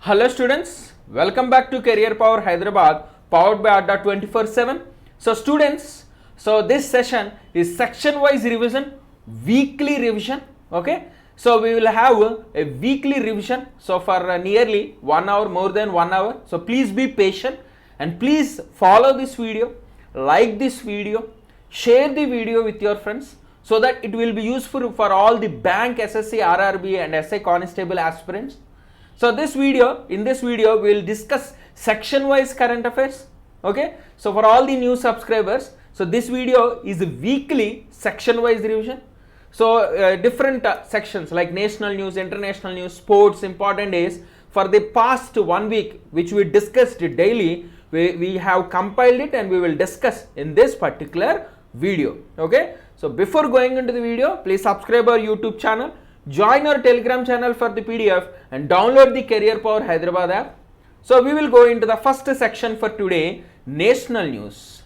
Hello students, welcome back to Career Power Hyderabad, powered by Adda 24/7. So students, this session is section wise revision, weekly revision, okay. So we will have a weekly revision, so for nearly 1 hour, more than 1 hour. So please be patient and please follow this video, like this video, share the video with your friends so that it will be useful for all the bank, SSC, RRB and SI constable aspirants. So in this video we will discuss section wise current affairs, okay. So for all the new subscribers, so this video is a weekly section wise revision. So different sections like national news, international news, sports, important days, for the past 1 week which we discussed daily, we have compiled it and we will discuss in this particular video, okay. So before going into the video, please subscribe our YouTube channel, join our Telegram channel for the PDF and download the Career Power Hyderabad app. So we will go into the first section for today, national news,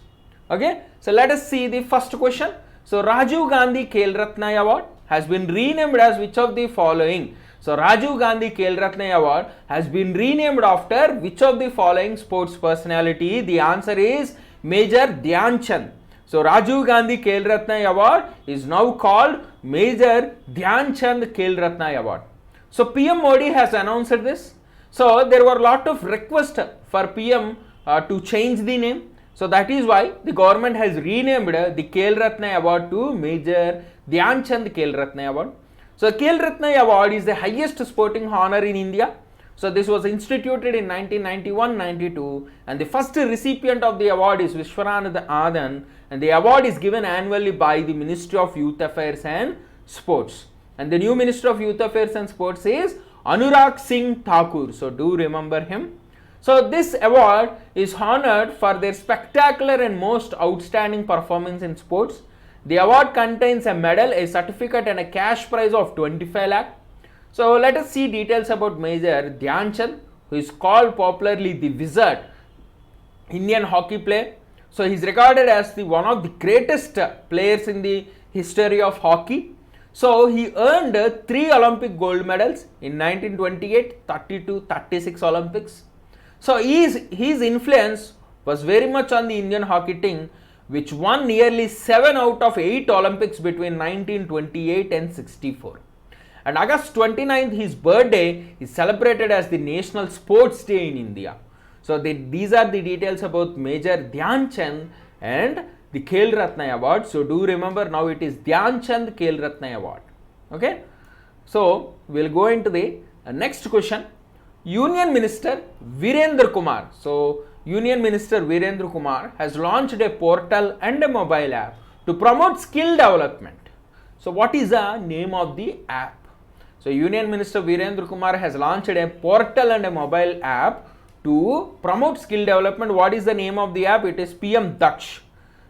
okay. So let us see the first question. So Rajiv Gandhi Khel Ratna Award has been renamed as which of the following? So Rajiv Gandhi Khel Ratna Award has been renamed after which of the following sports personality? The answer is Major Dhyan Chand. So Rajiv Gandhi Khel Ratna Award is now called Major Dhyan Chand Khel Ratna Award. So PM Modi has announced this. So there were a lot of requests for PM to change the name. So that is why the government has renamed the Khel Ratna Award to Major Dhyan Chand Khel Ratna Award. So Khel Ratna Award is the highest sporting honor in India. So this was instituted in 1991-92 and the first recipient of the award is Vishwanathan Anand, and the award is given annually by the Ministry of Youth Affairs and Sports. And the new Minister of Youth Affairs and Sports is Anurag Singh Thakur. So do remember him. So this award is honored for their spectacular and most outstanding performance in sports. The award contains a medal, a certificate and a cash prize of 25 lakh. So let us see details about Major Dhyan Chand, who is called popularly the Wizard, Indian hockey player. So he is regarded as one of the greatest players in the history of hockey. So he earned 3 Olympic gold medals in 1928, 32, 36 Olympics. So his influence was very much on the Indian hockey team, which won nearly 7 out of 8 Olympics between 1928 and 64. And August 29th, his birthday, is celebrated as the National Sports Day in India. So these are the details about Major Dhyan Chand and the Khel Ratna Award. So do remember, now it is Dhyan Chand Khel Ratna Award. Okay. So we'll go into the next question. Union Minister Virendra Kumar. So Union Minister Virendra Kumar has launched a portal and a mobile app to promote skill development. So what is the name of the app? So Union Minister Virendra Kumar has launched a portal and a mobile app to promote skill development. What is the name of the app? It is PM Daksh.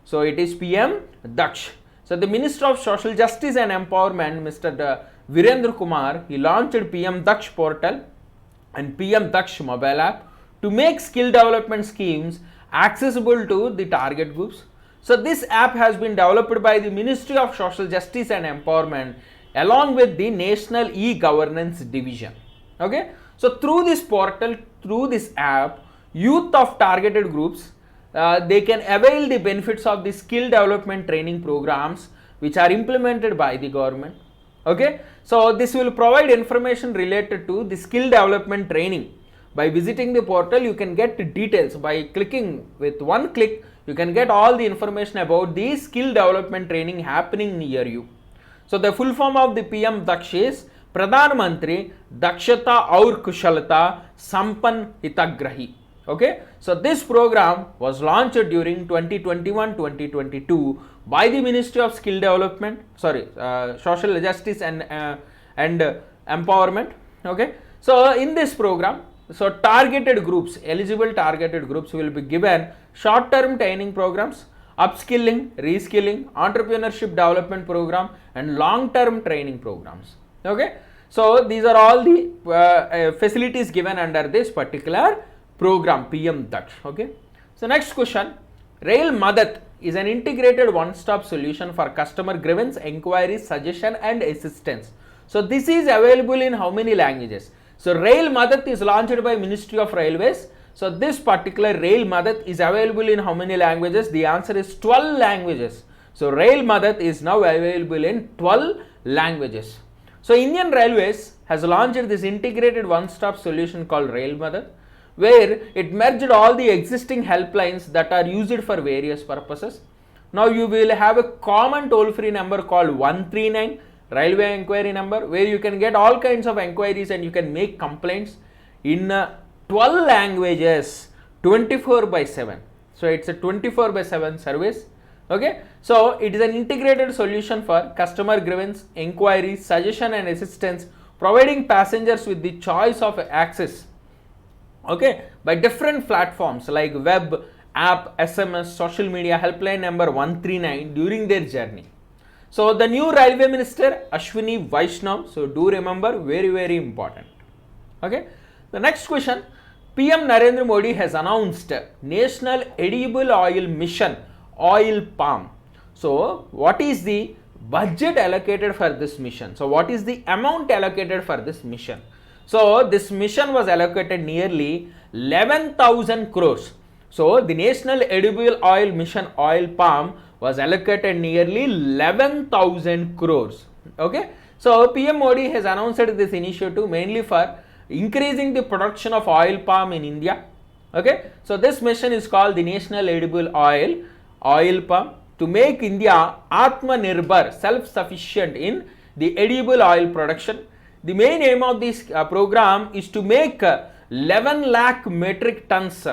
So it is PM Daksh. So the Minister of Social Justice and Empowerment, Mr. Virendra Kumar, he launched PM Daksh portal and PM Daksh mobile app to make skill development schemes accessible to the target groups. So this app has been developed by the Ministry of Social Justice and Empowerment along with the National E-Governance Division. Okay. So through this portal, through this app, youth of targeted groups, they can avail the benefits of the skill development training programs which are implemented by the government. Okay. So this will provide information related to the skill development training. By visiting the portal, you can get details. By clicking with one click, you can get all the information about the skill development training happening near you. So the full form of the PM Daksh is Pradhan Mantri Dakshata Aur Kushalata Sampan Hitagrahi. Okay. So this program was launched during 2021-2022 by the Ministry of Skill Development, Social Justice and Empowerment. Okay. So in this program, so targeted groups, eligible targeted groups will be given short-term training programs, upskilling, reskilling, entrepreneurship development program and long-term training programs. Okay. So these are all the facilities given under this particular program PM Daksh. Okay. So next question, Rail Madad is an integrated one-stop solution for customer grievance, inquiries, suggestion and assistance. So this is available in how many languages? So Rail Madat is launched by Ministry of Railways. So this particular Rail Madat is available in how many languages? The answer is 12 languages. So Rail Madat is now available in 12 languages. So Indian Railways has launched this integrated one-stop solution called Rail Madat, where it merged all the existing helplines that are used for various purposes. Now you will have a common toll-free number called 139 Railway Enquiry number, where you can get all kinds of enquiries and you can make complaints in 12 languages 24/7. So it's a 24/7 service. Okay, so it is an integrated solution for customer grievance, inquiries, suggestion and assistance, providing passengers with the choice of access, okay, by different platforms like web, app, SMS, social media, helpline number 139 during their journey. So the new Railway Minister Ashwini Vaishnav, so do remember, very important. Okay, the next question, PM Narendra Modi has announced National Edible Oil Mission, Oil Palm. So what is the budget allocated for this mission? So what is the amount allocated for this mission? So this mission was allocated nearly 11,000 crores. So the National Edible Oil Mission, Oil Palm, was allocated nearly 11,000 crores. Okay, so PM Modi has announced this initiative mainly for increasing the production of oil palm in India. Okay, so this mission is called the National Edible Oil Palm, to make India Atmanirbhar, self-sufficient in the edible oil production. The main aim of this program is to make 11 lakh metric tons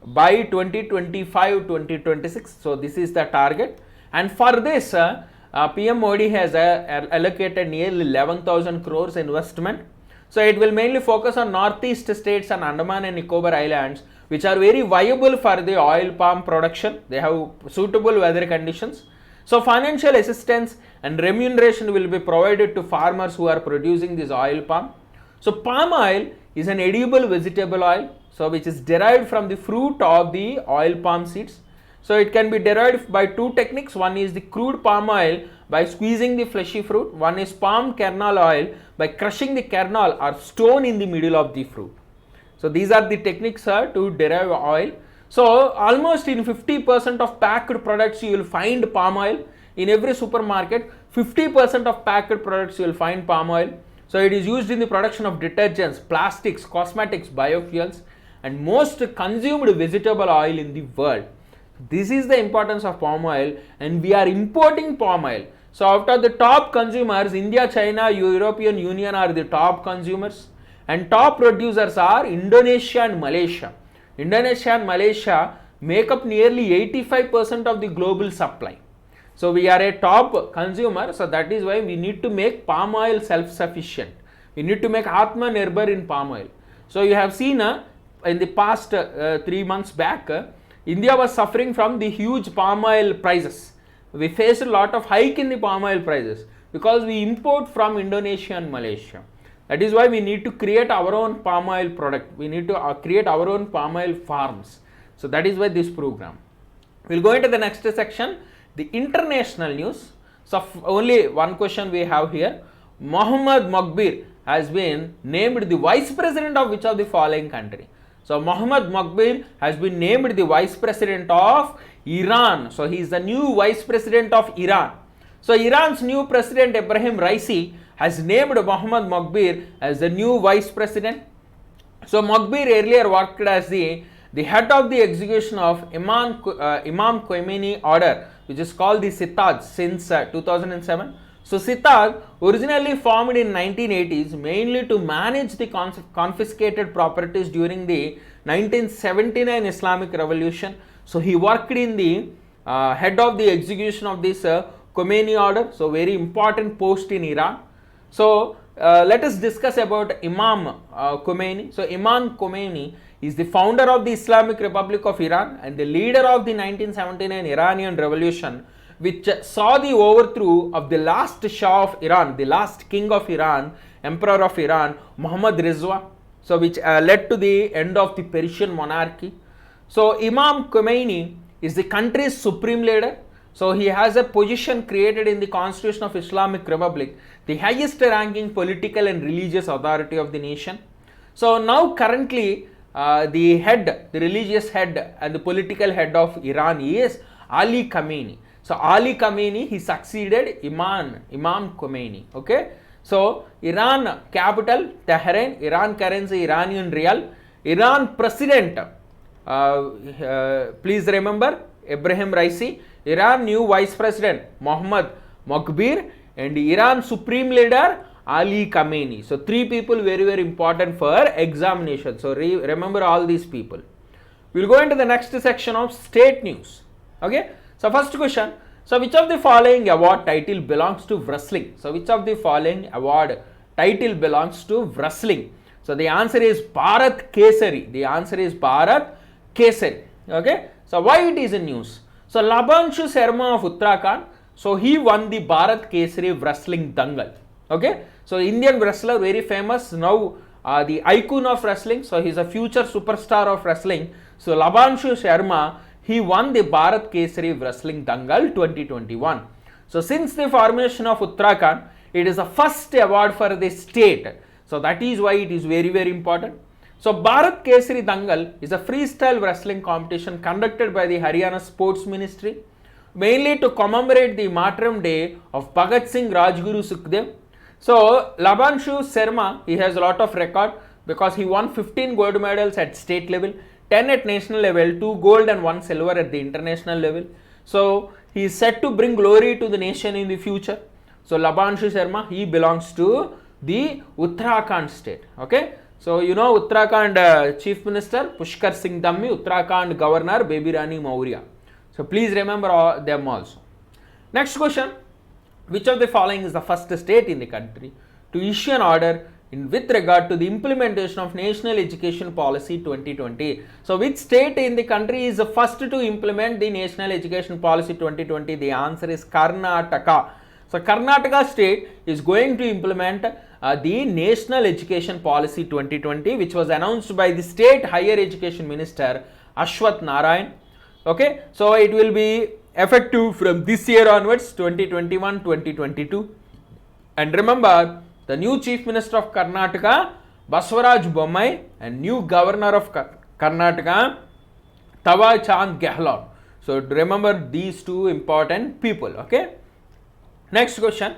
by 2025-2026. So this is the target, and for this PM Modi has allocated nearly 11,000 crores investment. So it will mainly focus on northeast states and Andaman and Nicobar Islands, which are very viable for the oil palm production. They have suitable weather conditions. So financial assistance and remuneration will be provided to farmers who are producing this oil palm. So palm oil is an edible vegetable oil, so which is derived from the fruit of the oil palm seeds. So it can be derived by two techniques. One is the crude palm oil by squeezing the fleshy fruit. One is palm kernel oil by crushing the kernel or stone in the middle of the fruit. So these are the techniques to derive oil. So almost in 50% of packed products you will find palm oil. In every supermarket, 50% of packed products you will find palm oil. So it is used in the production of detergents, plastics, cosmetics, biofuels, and most consumed vegetable oil in the world. This is the importance of palm oil, and we are importing palm oil. So after the top consumers, India, China, European Union are the top consumers, and top producers are Indonesia and Malaysia. Indonesia and Malaysia make up nearly 85% of the global supply. So we are a top consumer, so that is why we need to make palm oil self-sufficient. We need to make Atmanirbhar in palm oil. So you have seen in the past 3 months back, India was suffering from the huge palm oil prices. We faced a lot of hike in the palm oil prices because we import from Indonesia and Malaysia. That is why we need to create our own palm oil product. We need to create our own palm oil farms. So that is why this program. We'll go into the next section, the international news. So only one question we have here. Mohammad Moghbir has been named the vice president of which of the following country? So Mohammad Moghbir has been named the vice president of Iran. So he is the new vice president of Iran. So Iran's new president Ebrahim Raisi has named Mohammad Moghbir as the new vice president. So Moghbir earlier worked as the head of the execution of Imam Khomeini order, which is called the Sittaj, since 2007. So Sittaj originally formed in 1980s mainly to manage the confiscated properties during the 1979 Islamic Revolution. So he worked in the head of the execution of this Khomeini order, so very important post in Iran. So let us discuss about Imam Khomeini. So Imam Khomeini is the founder of the Islamic Republic of Iran and the leader of the 1979 Iranian Revolution, which saw the overthrow of the last Shah of Iran, the last king of Iran, emperor of Iran, Muhammad Rizwa, so which led to the end of the Persian monarchy. So Imam Khomeini is the country's supreme leader. So he has a position created in the Constitution of Islamic Republic, the highest ranking political and religious authority of the nation. So now currently the religious head and the political head of Iran is Ali Khamenei. So Ali Khamenei, he succeeded Imam Khomeini. Okay. So Iran capital Tehran, Iran currency Iranian rial, Iran president, please remember Ibrahim Raisi, Iran new vice president Mohammad Moghbir, and Iran supreme leader Ali Khamenei. So three people very important for examination. So remember all these people. We'll go into the next section of state news. Okay. So first question. So which of the following award title belongs to wrestling? So which of the following award title belongs to wrestling? So the answer is Bharat Kesari. The answer is Bharat Kesari. Okay. So why it is in news? So Labanshu Sharma of Uttarakhand. So he won the Bharat Kesari wrestling dangal. Okay. So Indian wrestler, very famous now, the icon of wrestling. So he is a future superstar of wrestling. So Labanshu Sharma, he won the Bharat Kesari wrestling dangal 2021. So since the formation of Uttarakhand, it is the first award for the state. So that is why it is very important. So Bharat Kesari dangal is a freestyle wrestling competition conducted by the Haryana Sports Ministry, mainly to commemorate the martyrdom day of Bhagat Singh Rajguru Sukhdev. So Labanshu Sharma, he has a lot of record because he won 15 gold medals at state level, 10 at national level, 2 gold and 1 silver at the international level. So he is set to bring glory to the nation in the future. So Labanshu Sharma, he belongs to the Uttarakhand state. Okay. So you know Uttarakhand Chief Minister Pushkar Singh Dhammi, Uttarakhand Governor Baby Rani Maurya. So please remember them also. Next question. Which of the following is the first state in the country to issue an order with regard to the implementation of National Education Policy 2020? So which state in the country is the first to implement the National Education Policy 2020? The answer is Karnataka. So Karnataka state is going to implement the National Education Policy 2020, which was announced by the State Higher Education Minister Ashwath Narayan. Okay, so it will be effective from this year onwards, 2021-2022. And remember, the new Chief Minister of Karnataka, Basavaraj Bommai, and new Governor of Karnataka, Thawar Chand Gehlot. So remember these two important people. Okay. Next question.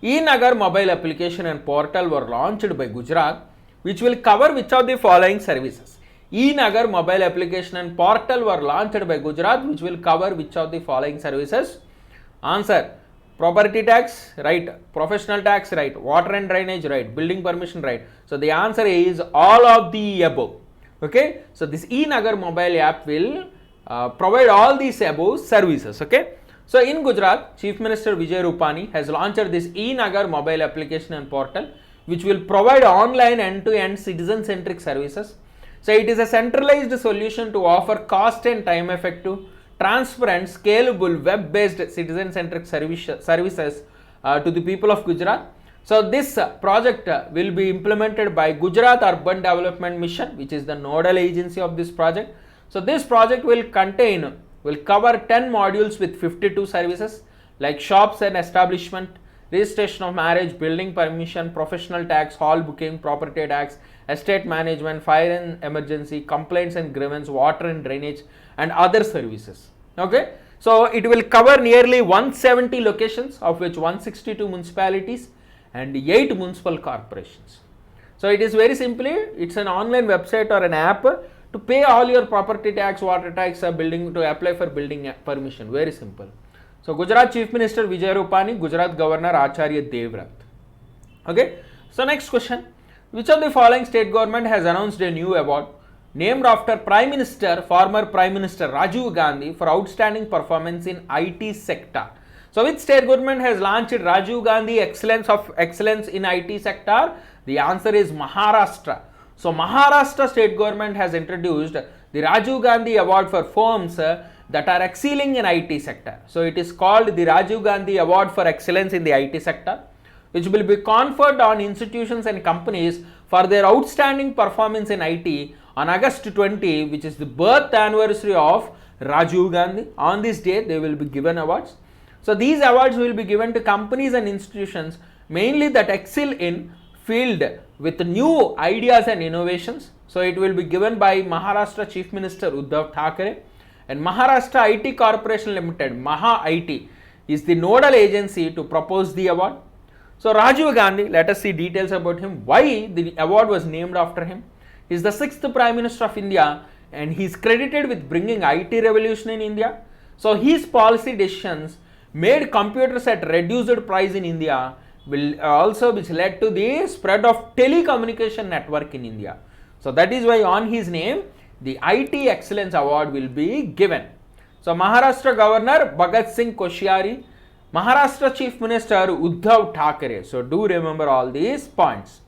E-Nagar mobile application and portal were launched by Gujarat, which will cover which of the following services? E-Nagar mobile application and portal were launched by Gujarat, which will cover which of the following services? Answer. Property tax, right. Professional tax, right. Water and drainage, right. Building permission, right. So the answer is all of the above. Okay. So this E-Nagar mobile app will provide all these above services. Okay. So in Gujarat, Chief Minister Vijay Rupani has launched this E-Nagar mobile application and portal, which will provide online end-to-end citizen-centric services. So it is a centralized solution to offer cost and time effective, transparent, scalable, web-based citizen-centric services to the people of Gujarat. So this project will be implemented by Gujarat Urban Development Mission, which is the nodal agency of this project. So this project will cover 10 modules with 52 services like shops and establishment, registration of marriage, building permission, professional tax, hall booking, property tax, estate management, fire and emergency, complaints and grievance, water and drainage, and other services. Okay. So it will cover nearly 170 locations, of which 162 municipalities and 8 municipal corporations. So it is very simply, it's an online website or an app to pay all your property tax, water tax, building, to apply for building permission. Very simple. So Gujarat Chief Minister Vijay Rupani, Gujarat Governor Acharya Devvrat. Okay. So next question. Which of the following state government has announced a new award named after former Prime Minister Rajiv Gandhi for outstanding performance in IT sector? So which state government has launched Rajiv Gandhi Excellence in IT sector? The answer is Maharashtra. So Maharashtra state government has introduced the Rajiv Gandhi Award for firms that are excelling in IT sector. So it is called the Rajiv Gandhi Award for Excellence in the IT sector, which will be conferred on institutions and companies for their outstanding performance in IT on August 20, which is the birth anniversary of Rajiv Gandhi. On this day, they will be given awards. So these awards will be given to companies and institutions mainly that excel in field with new ideas and innovations. So it will be given by Maharashtra Chief Minister Uddhav Thackeray, and Maharashtra IT Corporation Limited, Maha IT, is the nodal agency to propose the award. So Rajiv Gandhi, let us see details about him, why the award was named after him. He is the 6th Prime Minister of India and he is credited with bringing IT revolution in India. So his policy decisions made computers at reduced price in India, which led to the spread of telecommunication network in India. So that is why on his name the IT Excellence Award will be given. So Maharashtra Governor Bhagat Singh Koshyari, Maharashtra Chief Minister Uddhav Thackeray. So do remember all these points.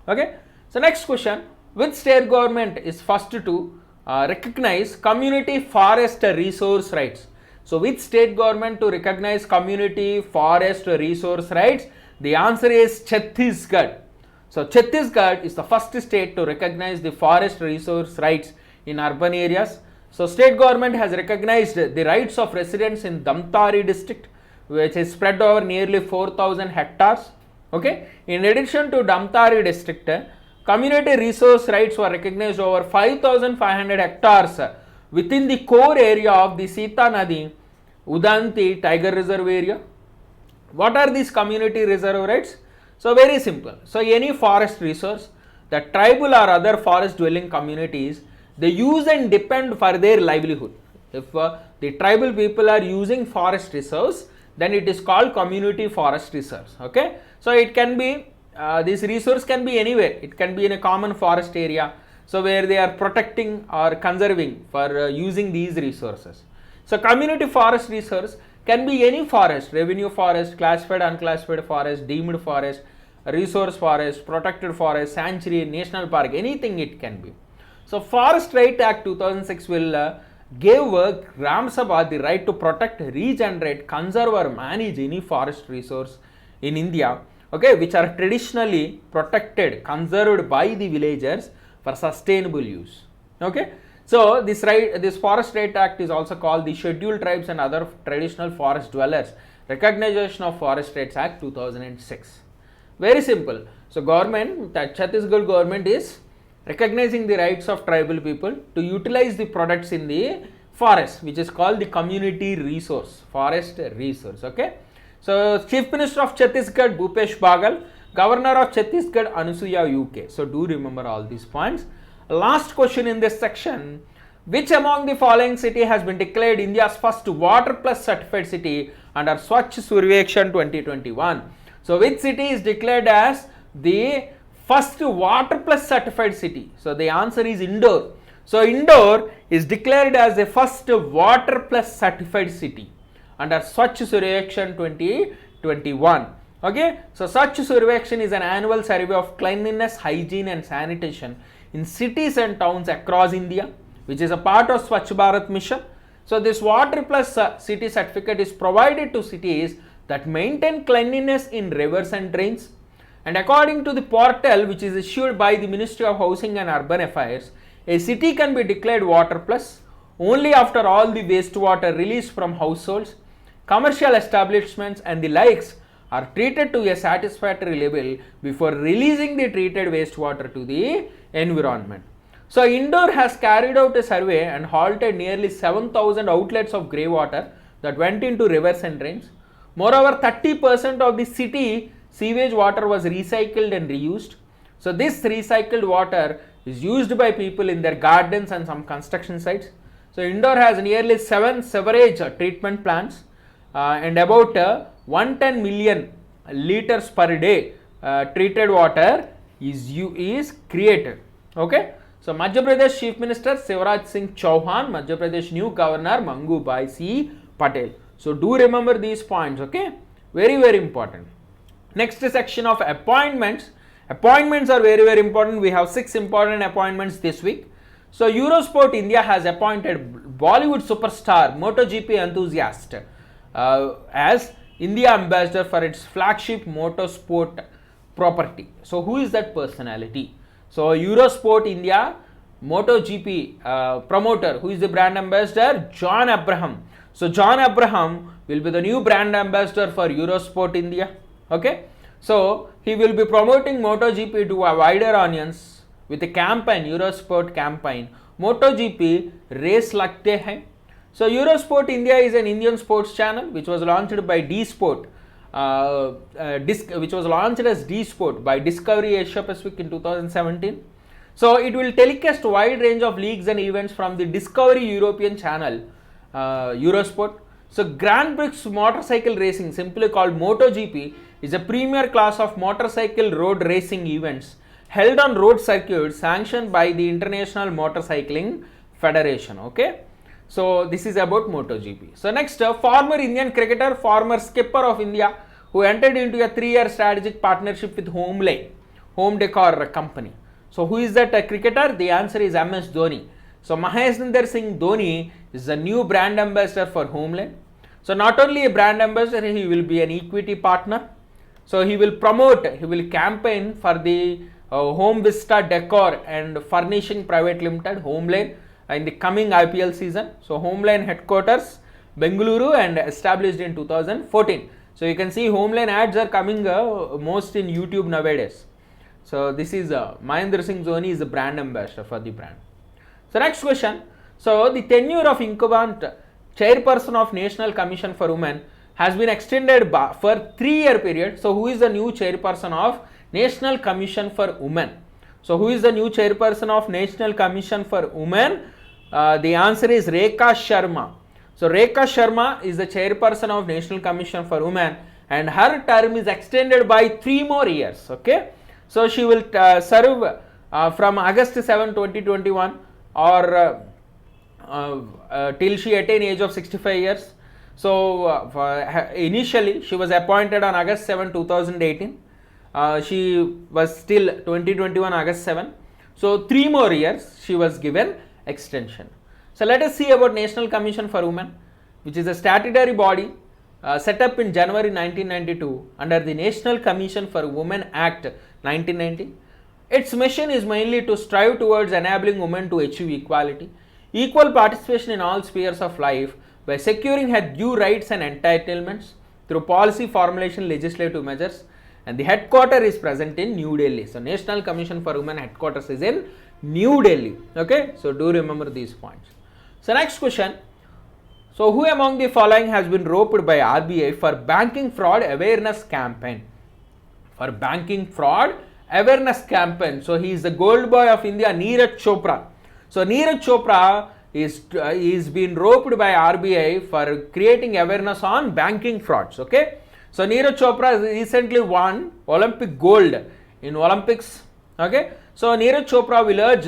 Okay. So next question, which state government is first to recognize community forest resource rights? So which state government to recognize community forest resource rights? The answer is Chhattisgarh. So Chhattisgarh is the first state to recognize the forest resource rights in urban areas. So state government has recognized the rights of residents in Damtari district, which is spread over nearly 4,000 hectares. Okay. In addition to Damtari district, community resource rights were recognized over 5,500 hectares within the core area of the Sita Nadi, Udanti Tiger Reserve area. What are these community reserve rights? So very simple. So any forest resource that tribal or other forest dwelling communities, they use and depend for their livelihood. If the tribal people are using forest reserves, then it is called community forest reserves. Okay. So it can be, this resource can be anywhere. It can be in a common forest area. So where they are protecting or conserving for using these resources. So community forest resource can be any forest, revenue forest, classified, unclassified forest, deemed forest, resource forest, protected forest, sanctuary, national park, anything it can be. So Forest Right Act 2006 will give Gram Sabha the right to protect, regenerate, conserve or manage any forest resource in India, okay, which are traditionally protected, conserved by the villagers for sustainable use. Okay. So this Forest Right Act is also called the Scheduled Tribes and Other Traditional Forest Dwellers Recognition of Forest Rights Act 2006. Very simple. So Chhattisgarh government is recognizing the rights of tribal people to utilize the products in the forest, which is called the community resource, forest resource. Okay. So Chief Minister of Chhattisgarh Bhupesh Bagal, Governor of Chhattisgarh Anusuya UK. So do remember all these points. Last question in this section, which among the following city has been declared India's first Water Plus certified city under Swachh Survekshan 2021? So which city is declared as the first Water Plus certified city? So the answer is Indore. So Indore is declared as the first Water Plus certified city under Swachh Survekshan 2021. Okay, so Swachh Survekshan is an annual survey of cleanliness, hygiene and sanitation in cities and towns across India, which is a part of Swachh Bharat mission. So this Water Plus city certificate is provided to cities that maintain cleanliness in rivers and drains. And according to the portal which is issued by the Ministry of Housing and Urban Affairs, a city can be declared Water Plus only after all the wastewater released from households, commercial establishments and the likes are treated to a satisfactory level before releasing the treated wastewater to the environment. So Indore has carried out a survey and halted nearly 7,000 outlets of grey water that went into rivers and drains. Moreover, 30% of the city sewage water was recycled and reused. So this recycled water is used by people in their gardens and some construction sites. So Indore has nearly 7 sewerage treatment plants and about 110 million liters per day treated water is created. Okay. So Madhya Pradesh Chief Minister Shivraj Singh Chauhan, Madhya Pradesh new Governor Mangu Bhai C Patel. So do remember these points. Okay. Very, very important. Next section of appointments. Appointments are very, very important. We have 6 important appointments this week. So Eurosport India has appointed Bollywood superstar MotoGP enthusiast as India ambassador for its flagship motorsport property. So who is that personality? So Eurosport India MotoGP promoter, who is the brand ambassador? John Abraham. So John Abraham will be the new brand ambassador for Eurosport India. Okay. So he will be promoting MotoGP to a wider audience with a campaign, Eurosport campaign. MotoGP Race Lagte Hai. So Eurosport India is an Indian sports channel which was launched by D Sport, which was launched as D Sport by Discovery Asia Pacific in 2017. So it will telecast a wide range of leagues and events from the Discovery European channel, Eurosport. So Grand Prix motorcycle racing, simply called MotoGP, is a premier class of motorcycle road racing events held on road circuits sanctioned by the International Motorcycling Federation. Okay. So this is about MotoGP. So next, former Indian cricketer, former skipper of India, who entered into a 3-year strategic partnership with Home Decor company. So who is that cricketer? The answer is MS Dhoni. So Mahendra Singh Dhoni is the new brand ambassador for Homeland. So not only a brand ambassador, he will be an equity partner. So he will promote, he will campaign for the Home Vista Decor and Furnishing Private Limited, Homeland, in the coming IPL season. So Homeland headquarters Bengaluru and established in 2014. So you can see Homeland ads are coming most in YouTube nowadays. So this is Mahendra Singh Dhoni is the brand ambassador for the brand. So next question. So the tenure of incumbent chairperson of National Commission for Women has been extended for 3-year period. So who is the new chairperson of National Commission for Women? So who is the new chairperson of National Commission for Women? The answer is Rekha Sharma. So Rekha Sharma is the chairperson of National Commission for Women and her term is extended by 3 more years. Okay. So she will serve from August 7, 2021 or till she attain age of 65 years. So initially she was appointed on August 7, 2018. She was still 2021 August 7. So 3 more years she was given extension. So let us see about National Commission for Women, which is a statutory body set up in January 1992 under the National Commission for Women Act 1990. Its mission is mainly to strive towards enabling women to achieve equality, equal participation in all spheres of life by securing her due rights and entitlements through policy formulation, legislative measures, and the headquarters is present in New Delhi. So National Commission for Women headquarters is in New Delhi. Okay, so do remember these points. So next question. So who among the following has been roped by RBI for banking fraud awareness campaign? For banking fraud awareness campaign. So he is the gold boy of India, Neeraj Chopra. So Neeraj Chopra is been roped by RBI for creating awareness on banking frauds. Okay. So Neeraj Chopra recently won Olympic gold in Olympics. Okay. So Neeraj Chopra will urge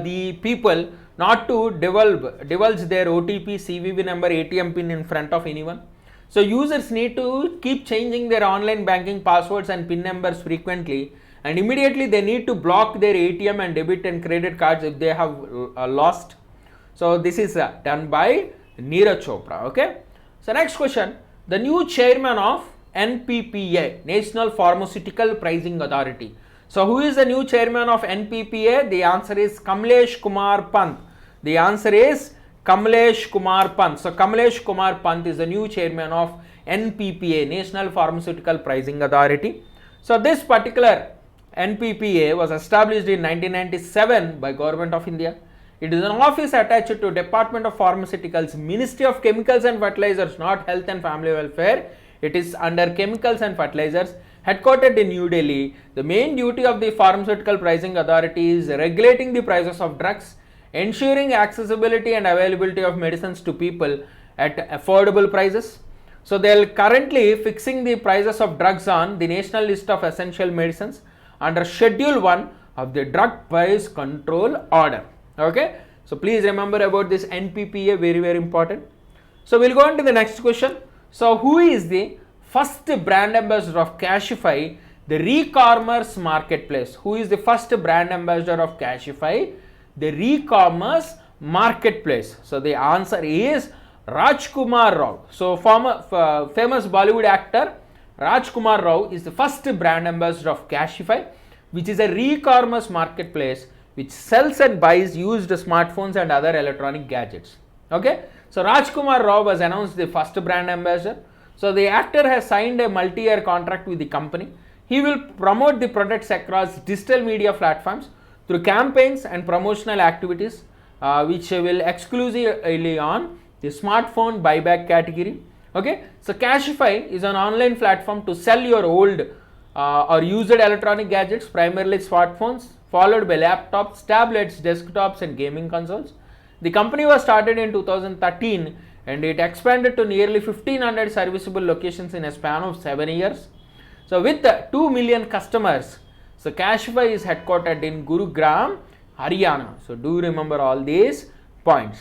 the people not to divulge their OTP, CVV number, ATM pin in front of anyone. So users need to keep changing their online banking passwords and pin numbers frequently, and immediately they need to block their ATM and debit and credit cards if they have lost. So this is done by Neeraj Chopra. Okay. So next question. The new chairman of NPPA, National Pharmaceutical Pricing Authority. So who is the new chairman of NPPA? The answer is Kamlesh Kumar Pant. The answer is Kamlesh Kumar Pant. So Kamlesh Kumar Pant is the new chairman of NPPA, National Pharmaceutical Pricing Authority. So this particular NPPA was established in 1997 by Government of India. It is an office attached to Department of Pharmaceuticals, Ministry of Chemicals and Fertilizers, not Health and Family Welfare. It is under Chemicals and Fertilizers, headquartered in New Delhi. The main duty of the Pharmaceutical Pricing Authority is regulating the prices of drugs, ensuring accessibility and availability of medicines to people at affordable prices. So they are currently fixing the prices of drugs on the National List of Essential Medicines under Schedule 1 of the Drug Price Control Order. Okay, so please remember about this NPPA, very very important. So we'll go on to the next question. So who is the first brand ambassador of Cashify, the re-commerce marketplace? Who is the first brand ambassador of Cashify, the re-commerce marketplace? So the answer is Rajkumar Rao. So famous Bollywood actor Rajkumar Rao is the first brand ambassador of Cashify, which is a re-commerce marketplace which sells and buys used smartphones and other electronic gadgets. Okay, so Rajkumar Rao was announced the first brand ambassador. So the actor has signed a multi-year contract with the company. he will promote the products across digital media platforms through campaigns and promotional activities which will exclusively on the smartphone buyback category. Okay, so Cashify is an online platform to sell your old or used electronic gadgets, primarily smartphones, followed by laptops, tablets, desktops, and gaming consoles. The company was started in 2013 and it expanded to nearly 1500 serviceable locations in a span of 7 years. So with 2 million customers, so Cashify is headquartered in Gurugram, Haryana. So do remember all these points.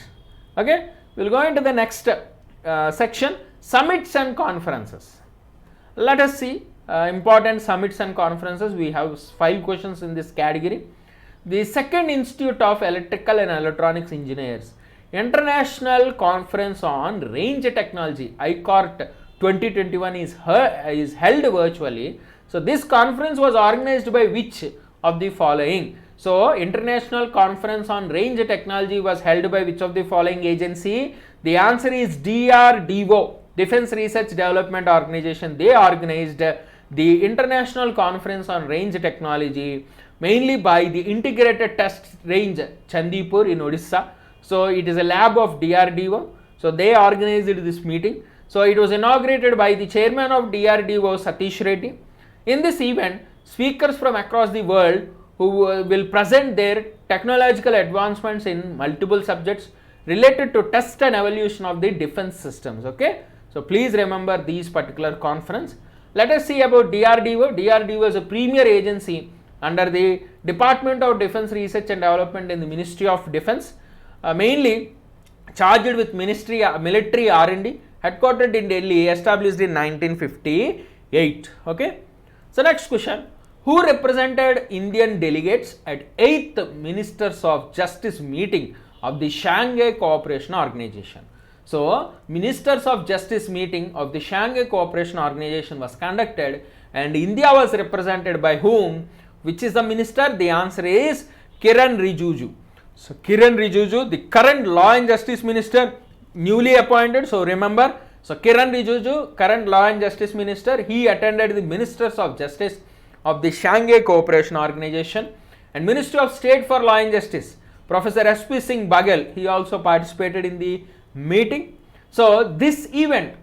Okay, we'll go into the next section, summits and conferences. Let us see important summits and conferences. We have 5 questions in this category. The Second Institute of Electrical and Electronics Engineers International Conference on Range Technology ICORT 2021 is held virtually. So this conference was organized by which of the following? So International Conference on Range Technology was held by which of the following agency? The answer is DRDO, Defense Research Development Organization. They organized the International Conference on Range Technology mainly by the Integrated Test Range Chandipur in Odisha. So it is a lab of DRDO. So they organized this meeting. So it was inaugurated by the chairman of DRDO, Satish Reddy. In this event, speakers from across the world who will present their technological advancements in multiple subjects related to test and evolution of the defense systems. Okay, so please remember these particular conference. Let us see about DRDO. DRDO is a premier agency under the Department of Defense Research and Development in the Ministry of Defense, mainly charged with military R&D, headquartered in Delhi, established in 1958. Okay, so next question, who represented Indian delegates at 8th Ministers of Justice meeting of the Shanghai Cooperation Organization? So Ministers of Justice meeting of the Shanghai Cooperation Organization was conducted and India was represented by whom? Which is the minister? The answer is Kiran Rijiju. So Kiran Rijiju, the current Law and Justice Minister, newly appointed. So remember, so Kiran Rijiju, current Law and Justice Minister, he attended the Ministers of Justice of the Shanghai Cooperation Organization. And Minister of State for Law and Justice, Professor S.P. Singh Baghel, he also participated in the meeting. So in this event,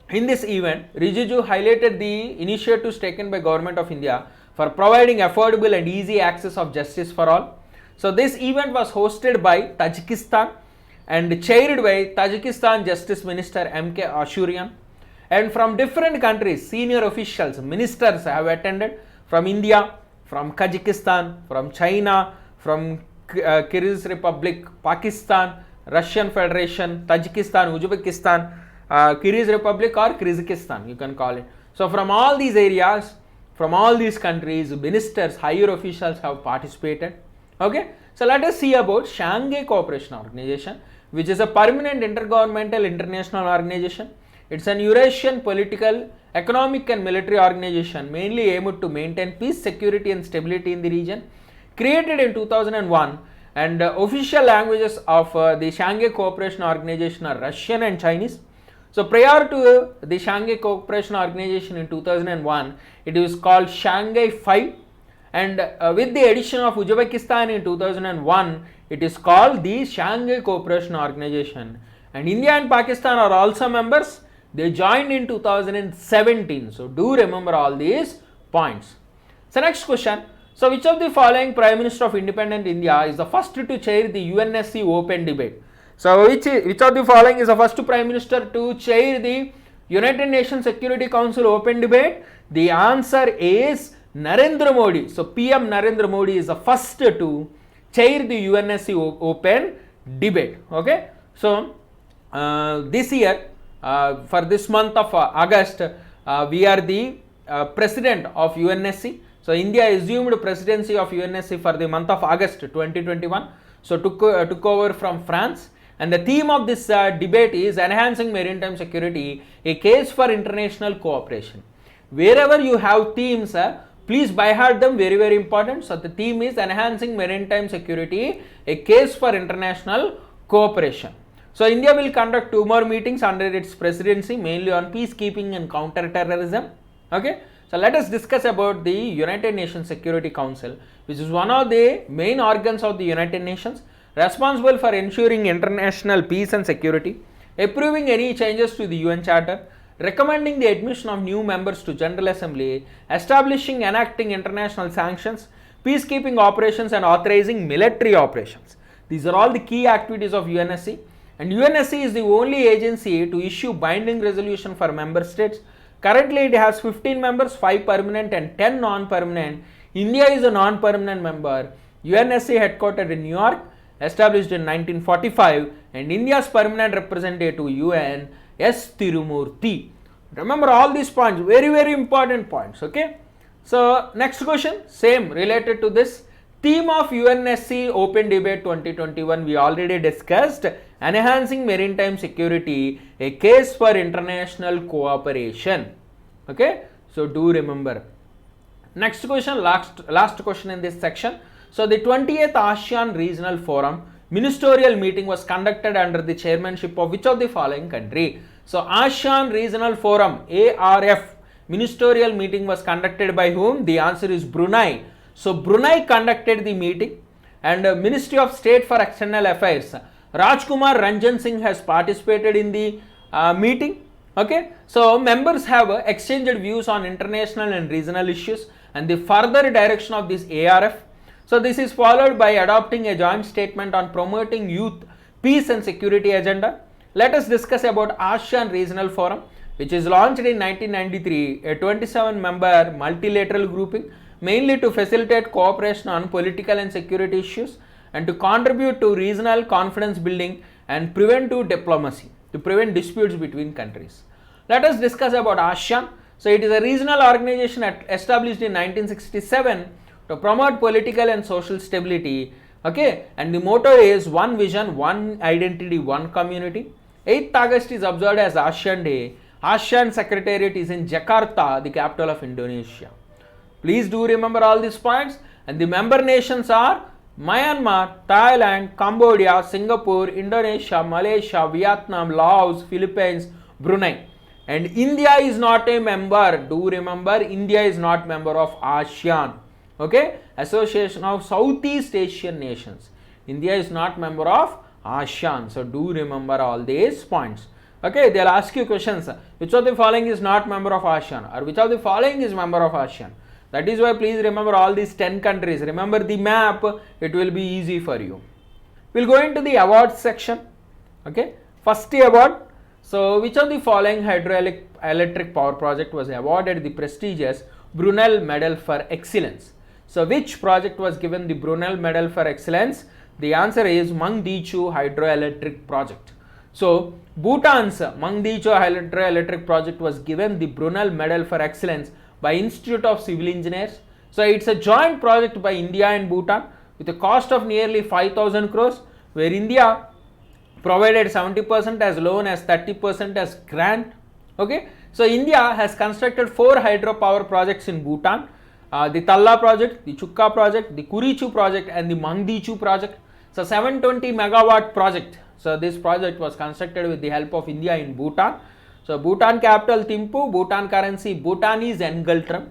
Rijiju highlighted the initiatives taken by Government of India for providing affordable and easy access of justice for all. So this event was hosted by Tajikistan and chaired by Tajikistan Justice Minister M.K. Ashurian. And from different countries, senior officials, ministers have attended from India, from Kazakhstan, from China, from Kyrgyz Republic, Pakistan, Russian Federation, Tajikistan, Uzbekistan, Kyrgyz Republic or Kyrgyzstan, you can call it. So from all these areas, from all these countries, ministers, higher officials have participated. Okay, so let us see about Shanghai Cooperation Organization, which is a permanent intergovernmental international organization. It's an Eurasian political, economic and military organization mainly aimed to maintain peace, security and stability in the region. Created in 2001 and official languages of the Shanghai Cooperation Organization are Russian and Chinese. So prior to the Shanghai Cooperation Organization in 2001, it was called Shanghai 5, and with the addition of Uzbekistan in 2001, it is called the Shanghai Cooperation Organization. And India and Pakistan are also members. They joined in 2017. So do remember all these points. So next question. So which of the following Prime Minister of Independent India is the first to chair the UNSC Open Debate? So which of the following is the first Prime Minister to chair the United Nations Security Council Open Debate? The answer is Narendra Modi. So PM Narendra Modi is the first to chair the UNSC Open Debate. Okay. So this year, for this month of August, we are the president of UNSC. So India assumed presidency of UNSC for the month of August 2021. So took over from France. And the theme of this debate is enhancing maritime security, a case for international cooperation. Wherever you have themes, please by heart them, very very important. So the theme is enhancing maritime security, a case for international cooperation. So India will conduct 2 more meetings under its presidency, mainly on peacekeeping and counter-terrorism. Okay. So let us discuss about the United Nations Security Council, which is one of the main organs of the United Nations, responsible for ensuring international peace and security, approving any changes to the UN Charter, recommending the admission of new members to General Assembly, establishing enacting international sanctions, peacekeeping operations and authorizing military operations. These are all the key activities of UNSC, and UNSC is the only agency to issue binding resolution for member states. Currently it has 15 members, 5 permanent and 10 non-permanent. India is a non-permanent member. UNSC headquartered in New York, established in 1945, and India's permanent representative to UN, S. Tirumurthy. Remember all these points, very important points, okay? So next question, same related to this. Theme of UNSC Open Debate 2021, we already discussed, enhancing maritime security, a case for international cooperation. Okay, so do remember. Next question, last question in this section. So the 20th ASEAN Regional Forum ministerial meeting was conducted under the chairmanship of which of the following country? So ASEAN Regional Forum, ARF, ministerial meeting was conducted by whom? The answer is Brunei. So Brunei conducted the meeting, and Ministry of State for External Affairs, Rajkumar Ranjan Singh has participated in the meeting. Okay, so members have exchanged views on international and regional issues and the further direction of this ARF. So this is followed by adopting a joint statement on promoting youth, peace and security agenda. Let us discuss about ASEAN Regional Forum, which is launched in 1993, a 27-member multilateral grouping, mainly to facilitate cooperation on political and security issues and to contribute to regional confidence building and preventive diplomacy, to prevent disputes between countries. Let us discuss about ASEAN. So it is a regional organization established in 1967 to promote political and social stability. Okay, and the motto is one vision, one identity, one community. 8th August is observed as ASEAN Day. ASEAN Secretariat is in Jakarta, the capital of Indonesia. Please do remember all these points, and the member nations are Myanmar, Thailand, Cambodia, Singapore, Indonesia, Malaysia, Vietnam, Laos, Philippines, Brunei. And India is not a member. Do remember, India is not member of ASEAN. Okay, Association of Southeast Asian Nations. India is not member of ASEAN. So do remember all these points. Okay, they'll ask you questions. Which of the following is not member of ASEAN, or which of the following is member of ASEAN? That is why please remember all these 10 countries. Remember the map, it will be easy for you. We'll go into the awards section. Okay, first award. So which of the following hydroelectric power project was awarded the prestigious Brunel Medal for Excellence? So which project was given the Brunel Medal for Excellence? The answer is Mangdechu hydroelectric project. So Bhutan's Mangdechu hydroelectric project was given the Brunel Medal for Excellence by Institute of Civil Engineers. So it's a joint project by India and Bhutan with a cost of nearly 5,000 crores, where India provided 70% as loan, as 30% as grant. Okay, so India has constructed 4 hydropower projects in Bhutan, the Talla project, the Chukka project, the Kurichu project and the Mangdechu project. So 720 megawatt project. So this project was constructed with the help of India in Bhutan. So Bhutan capital Thimphu, Bhutan currency Bhutanese Ngultram.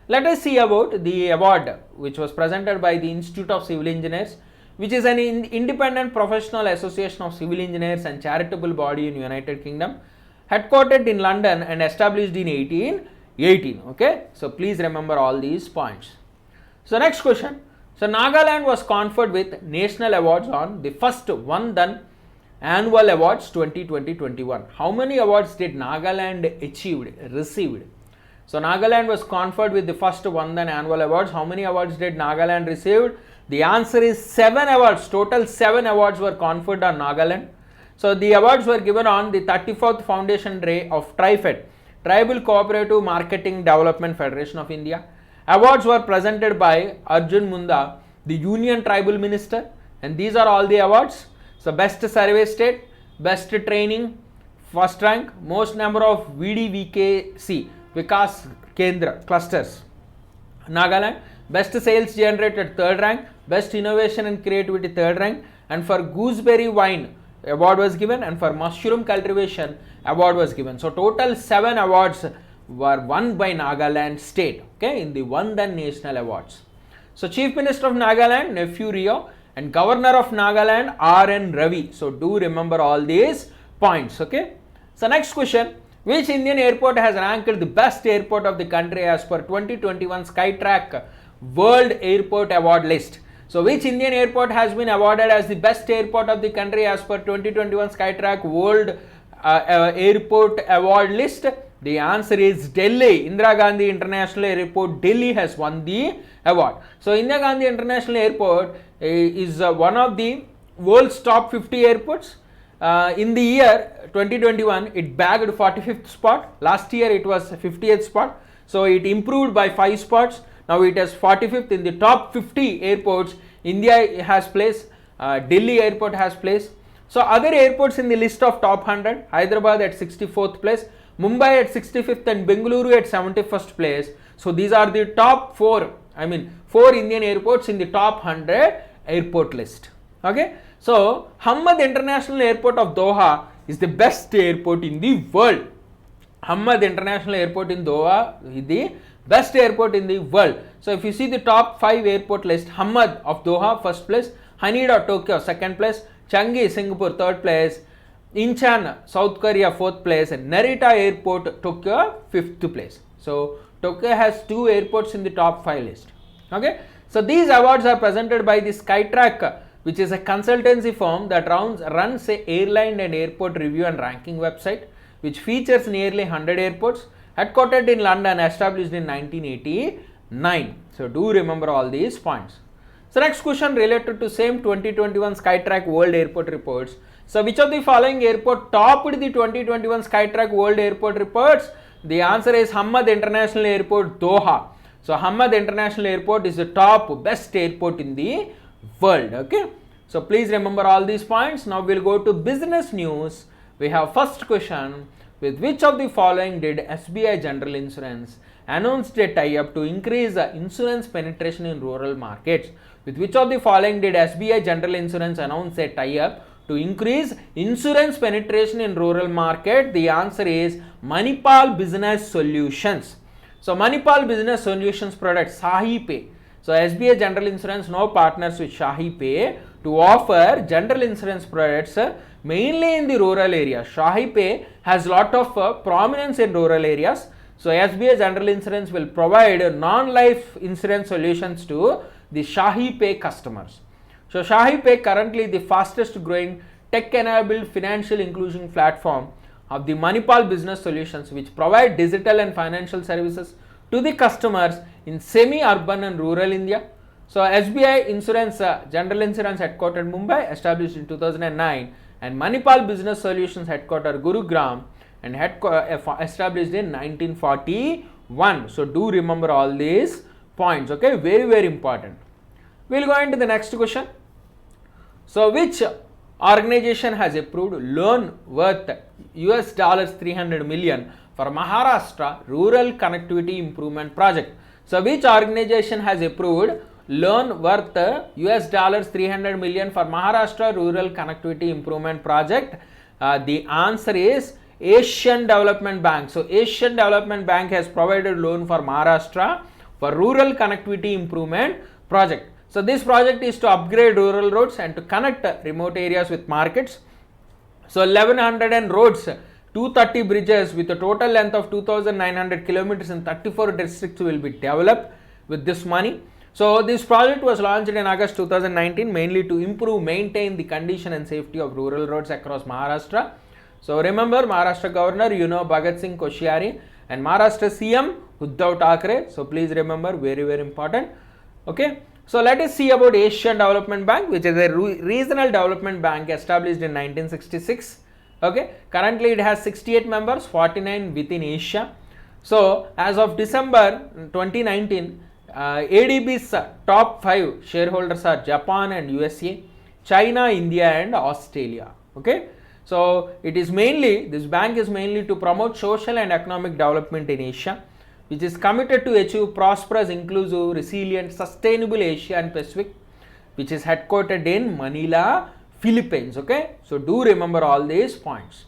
Let us see about the award which was presented by the Institute of Civil Engineers, which is an independent professional association of civil engineers and charitable body in United Kingdom, headquartered in London and established in 1818. Okay, so please remember all these points. So next question. So Nagaland was conferred with national awards on the first Vandan Annual Awards 2020-21. How many awards did Nagaland received? So Nagaland was conferred with the first Vandan Annual Awards. How many awards did Nagaland receive? The answer is 7 awards. Total 7 awards were conferred on Nagaland. So the awards were given on the 34th Foundation Day of TriFed, Tribal Cooperative Marketing Development Federation of India. Awards were presented by Arjun Munda, the Union Tribal Minister, and these are all the awards. So best survey state, best training, first rank, most number of VDVKC, Vikas Kendra clusters, Nagaland, best sales generated, 3rd rank, best innovation and creativity, 3rd rank, and for gooseberry wine award was given, and for mushroom cultivation award was given. So total 7 awards were won by Nagaland state, okay, in the Vandan National Awards. So Chief Minister of Nagaland, Nephew Rio, and Governor of Nagaland, R.N. Ravi. So do remember all these points, okay. So next question, which Indian airport has ranked the best airport of the country as per 2021 Skytrack World Airport Award list? So which Indian airport has been awarded as the best airport of the country as per 2021 Skytrack World Airport Award list? The answer is Delhi. Indira Gandhi International Airport, Delhi has won the award. So Indira Gandhi International Airport is one of the world's top 50 airports. In the year 2021, it bagged 45th spot. Last year it was 50th spot. So it improved by 5 spots. Now it is 45th in the top 50 airports. India has placed, Delhi airport has placed. So other airports in the list of top 100, Hyderabad at 64th place, Mumbai at 65th and Bengaluru at 71st place. So these are the top 4 Indian airports in the top 100 airport list. Okay. So Hamad International Airport of Doha is the best airport in the world. Hamad International Airport in Doha is the best airport in the world. So if you see the top 5 airport list, Hamad of Doha first place, Haneda Tokyo second place, Changi Singapore third place, Incheon South Korea fourth place, and Narita Airport Tokyo fifth place. So Tokyo has 2 airports in the top 5 list. Okay. So these awards are presented by the Skytrack, which is a consultancy firm that runs a airline and airport review and ranking website, which features nearly 100 airports, headquartered in London, established in 1989. So do remember all these points. So next question related to same 2021 Skytrack World Airport reports. So which of the following airport topped the 2021 Skytrack World Airport reports? The answer is Hamad International Airport, Doha. So Hamad International Airport is the top best airport in the world. Okay. So please remember all these points. Now we'll go to business news. We have first question. With which of the following did SBI General Insurance announced a tie-up to increase insurance penetration in rural markets? With which of the following did SBI General Insurance announce a tie-up to increase insurance penetration in rural market? The answer is Manipal Business Solutions. So Manipal Business Solutions product ShahiPay. So SBI General Insurance now partners with ShahiPay to offer general insurance products mainly in the rural area. ShahiPay has lot of prominence in rural areas. So SBI General Insurance will provide non-life insurance solutions to the ShahiPay customers. So ShahiPay currently the fastest growing tech-enabled financial inclusion platform of the Manipal Business Solutions, which provide digital and financial services to the customers in semi-urban and rural India. So SBI Insurance, General Insurance headquartered Mumbai, established in 2009, and Manipal Business Solutions headquartered Gurugram and established in 1941. So do remember all these points. Okay, very important. We'll go into the next question. So which organization has approved loan worth $300 million for Maharashtra Rural Connectivity Improvement Project? So which organization has approved loan worth $300 million for Maharashtra Rural Connectivity Improvement Project? The answer is Asian Development Bank. So Asian Development Bank has provided loan for Maharashtra for Rural Connectivity Improvement Project. So this project is to upgrade rural roads and to connect remote areas with markets. So 1100 roads, 230 bridges with a total length of 2900 kilometers in 34 districts will be developed with this money. So this project was launched in August 2019 mainly to improve, maintain the condition and safety of rural roads across Maharashtra. So remember Maharashtra Governor, Bhagat Singh Koshyari, and Maharashtra CM Uddhav Thackeray. So please remember, very important. Okay. So let us see about Asian Development Bank, which is a regional development bank established in 1966. Okay. Currently it has 68 members, 49 within Asia. So as of December 2019, ADB's top 5 shareholders are Japan and USA, China, India and Australia. Okay. So it is mainly, this bank is mainly to promote social and economic development in Asia, which is committed to achieve prosperous, inclusive, resilient, sustainable Asia and Pacific, which is headquartered in Manila, Philippines. Okay. So do remember all these points.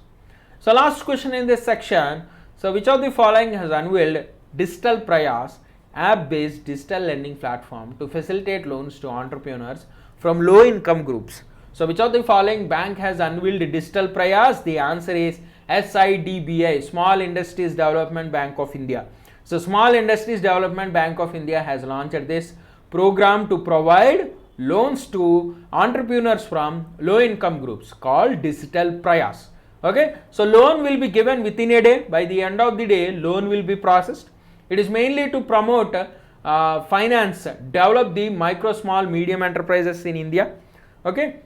So last question in this section. So which of the following has unveiled Digital Prayas, app-based digital lending platform to facilitate loans to entrepreneurs from low income groups? So which of the following bank has unveiled Digital Prayas? The answer is SIDBI, Small Industries Development Bank of India. So Small Industries Development Bank of India has launched this program to provide loans to entrepreneurs from low income groups called Digital Prayas. Okay, so loan will be given within a day. By the end of the day, loan will be processed. It is mainly to promote finance, develop the micro, small, medium enterprises in India. Okay,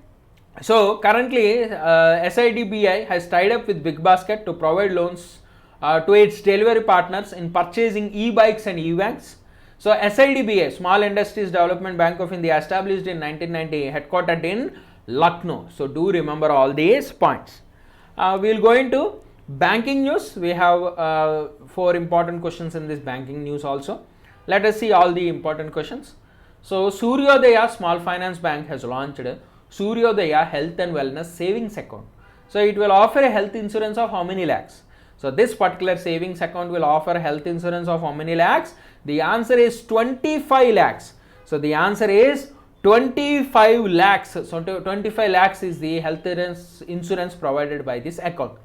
so currently SIDBI has tied up with Big Basket to provide loans to its delivery partners in purchasing e-bikes and e-vans. So SIDBI, Small Industries Development Bank of India, established in 1990, headquartered in Lucknow. So do remember all these points. We will go into banking news. We have 4 important questions in this banking news also. Let us see all the important questions. So Suryodaya Small Finance Bank has launched Suryodaya Health and Wellness Savings Account. So it will offer a health insurance of how many lakhs? So this particular savings account will offer health insurance of how many lakhs? The answer is 25 lakhs. So the answer is 25 lakhs. So 25 lakhs is the health insurance provided by this account.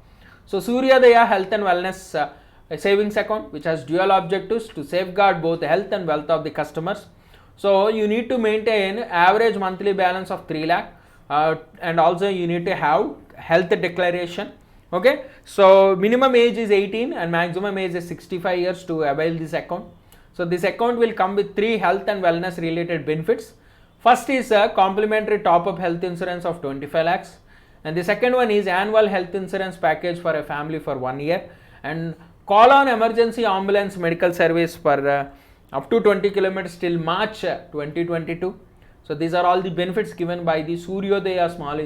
So Suryodaya Health and Wellness Savings Account, which has dual objectives to safeguard both health and wealth of the customers. So you need to maintain average monthly balance of 3 lakh and also you need to have health declaration. Okay, so minimum age is 18 and maximum age is 65 years to avail this account. So this account will come with 3 health and wellness related benefits. First is a complimentary top-up health insurance of 25 lakhs, and the second one is annual health insurance package for a family for 1 year, and call on emergency ambulance medical service for up to 20 kilometers till March 2022. So these are all the benefits given by the Suryodaya Small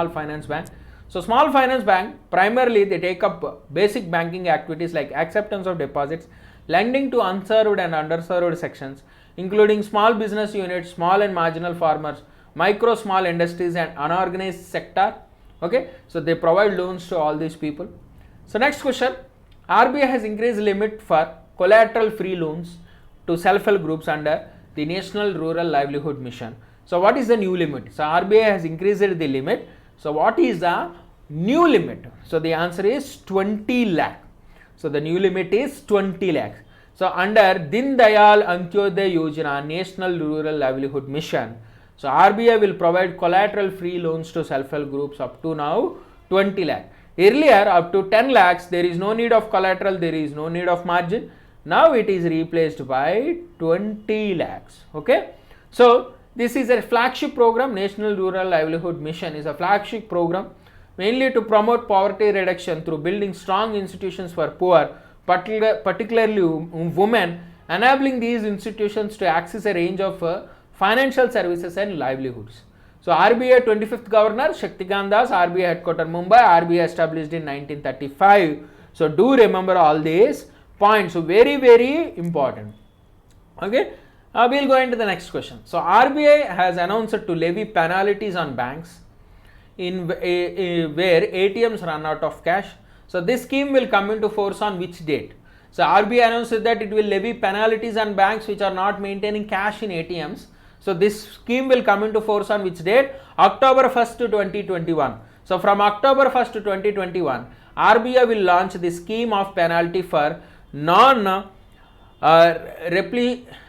Finance Bank. So Small Finance Bank, primarily they take up basic banking activities like acceptance of deposits, lending to unserved and underserved sections, including small business units, small and marginal farmers, micro, small industries and unorganized sector. Okay, so they provide loans to all these people. So next question, RBI has increased limit for collateral free loans to self-help groups under the National Rural Livelihood Mission. So what is the new limit? So RBI has increased the limit. So what is the new limit? So the answer is 20 lakh. So the new limit is 20 lakhs. So under Din Dayal Antyodaya Yojana, National Rural Livelihood Mission, so RBI will provide collateral free loans to self-help groups up to now 20 lakh. Earlier up to 10 lakhs there is no need of collateral, there is no need of margin. Now it is replaced by 20 lakhs. Okay. So this is a flagship program. National Rural Livelihood Mission is a flagship program mainly to promote poverty reduction through building strong institutions for poor, particularly women, enabling these institutions to access a range of financial services and livelihoods. So RBI 25th Governor Shaktikant Das, RBI headquarters Mumbai, RBI established in 1935. So do remember all these points. So very, very important. Okay. We'll go into the next question. So RBI has announced to levy penalties on banks in where ATMs run out of cash. So this scheme will come into force on which date? So RBI announced that it will levy penalties on banks which are not maintaining cash in ATMs. So this scheme will come into force on which date? October 1st to 2021. So from October 1st to 2021, RBI will launch the scheme of penalty for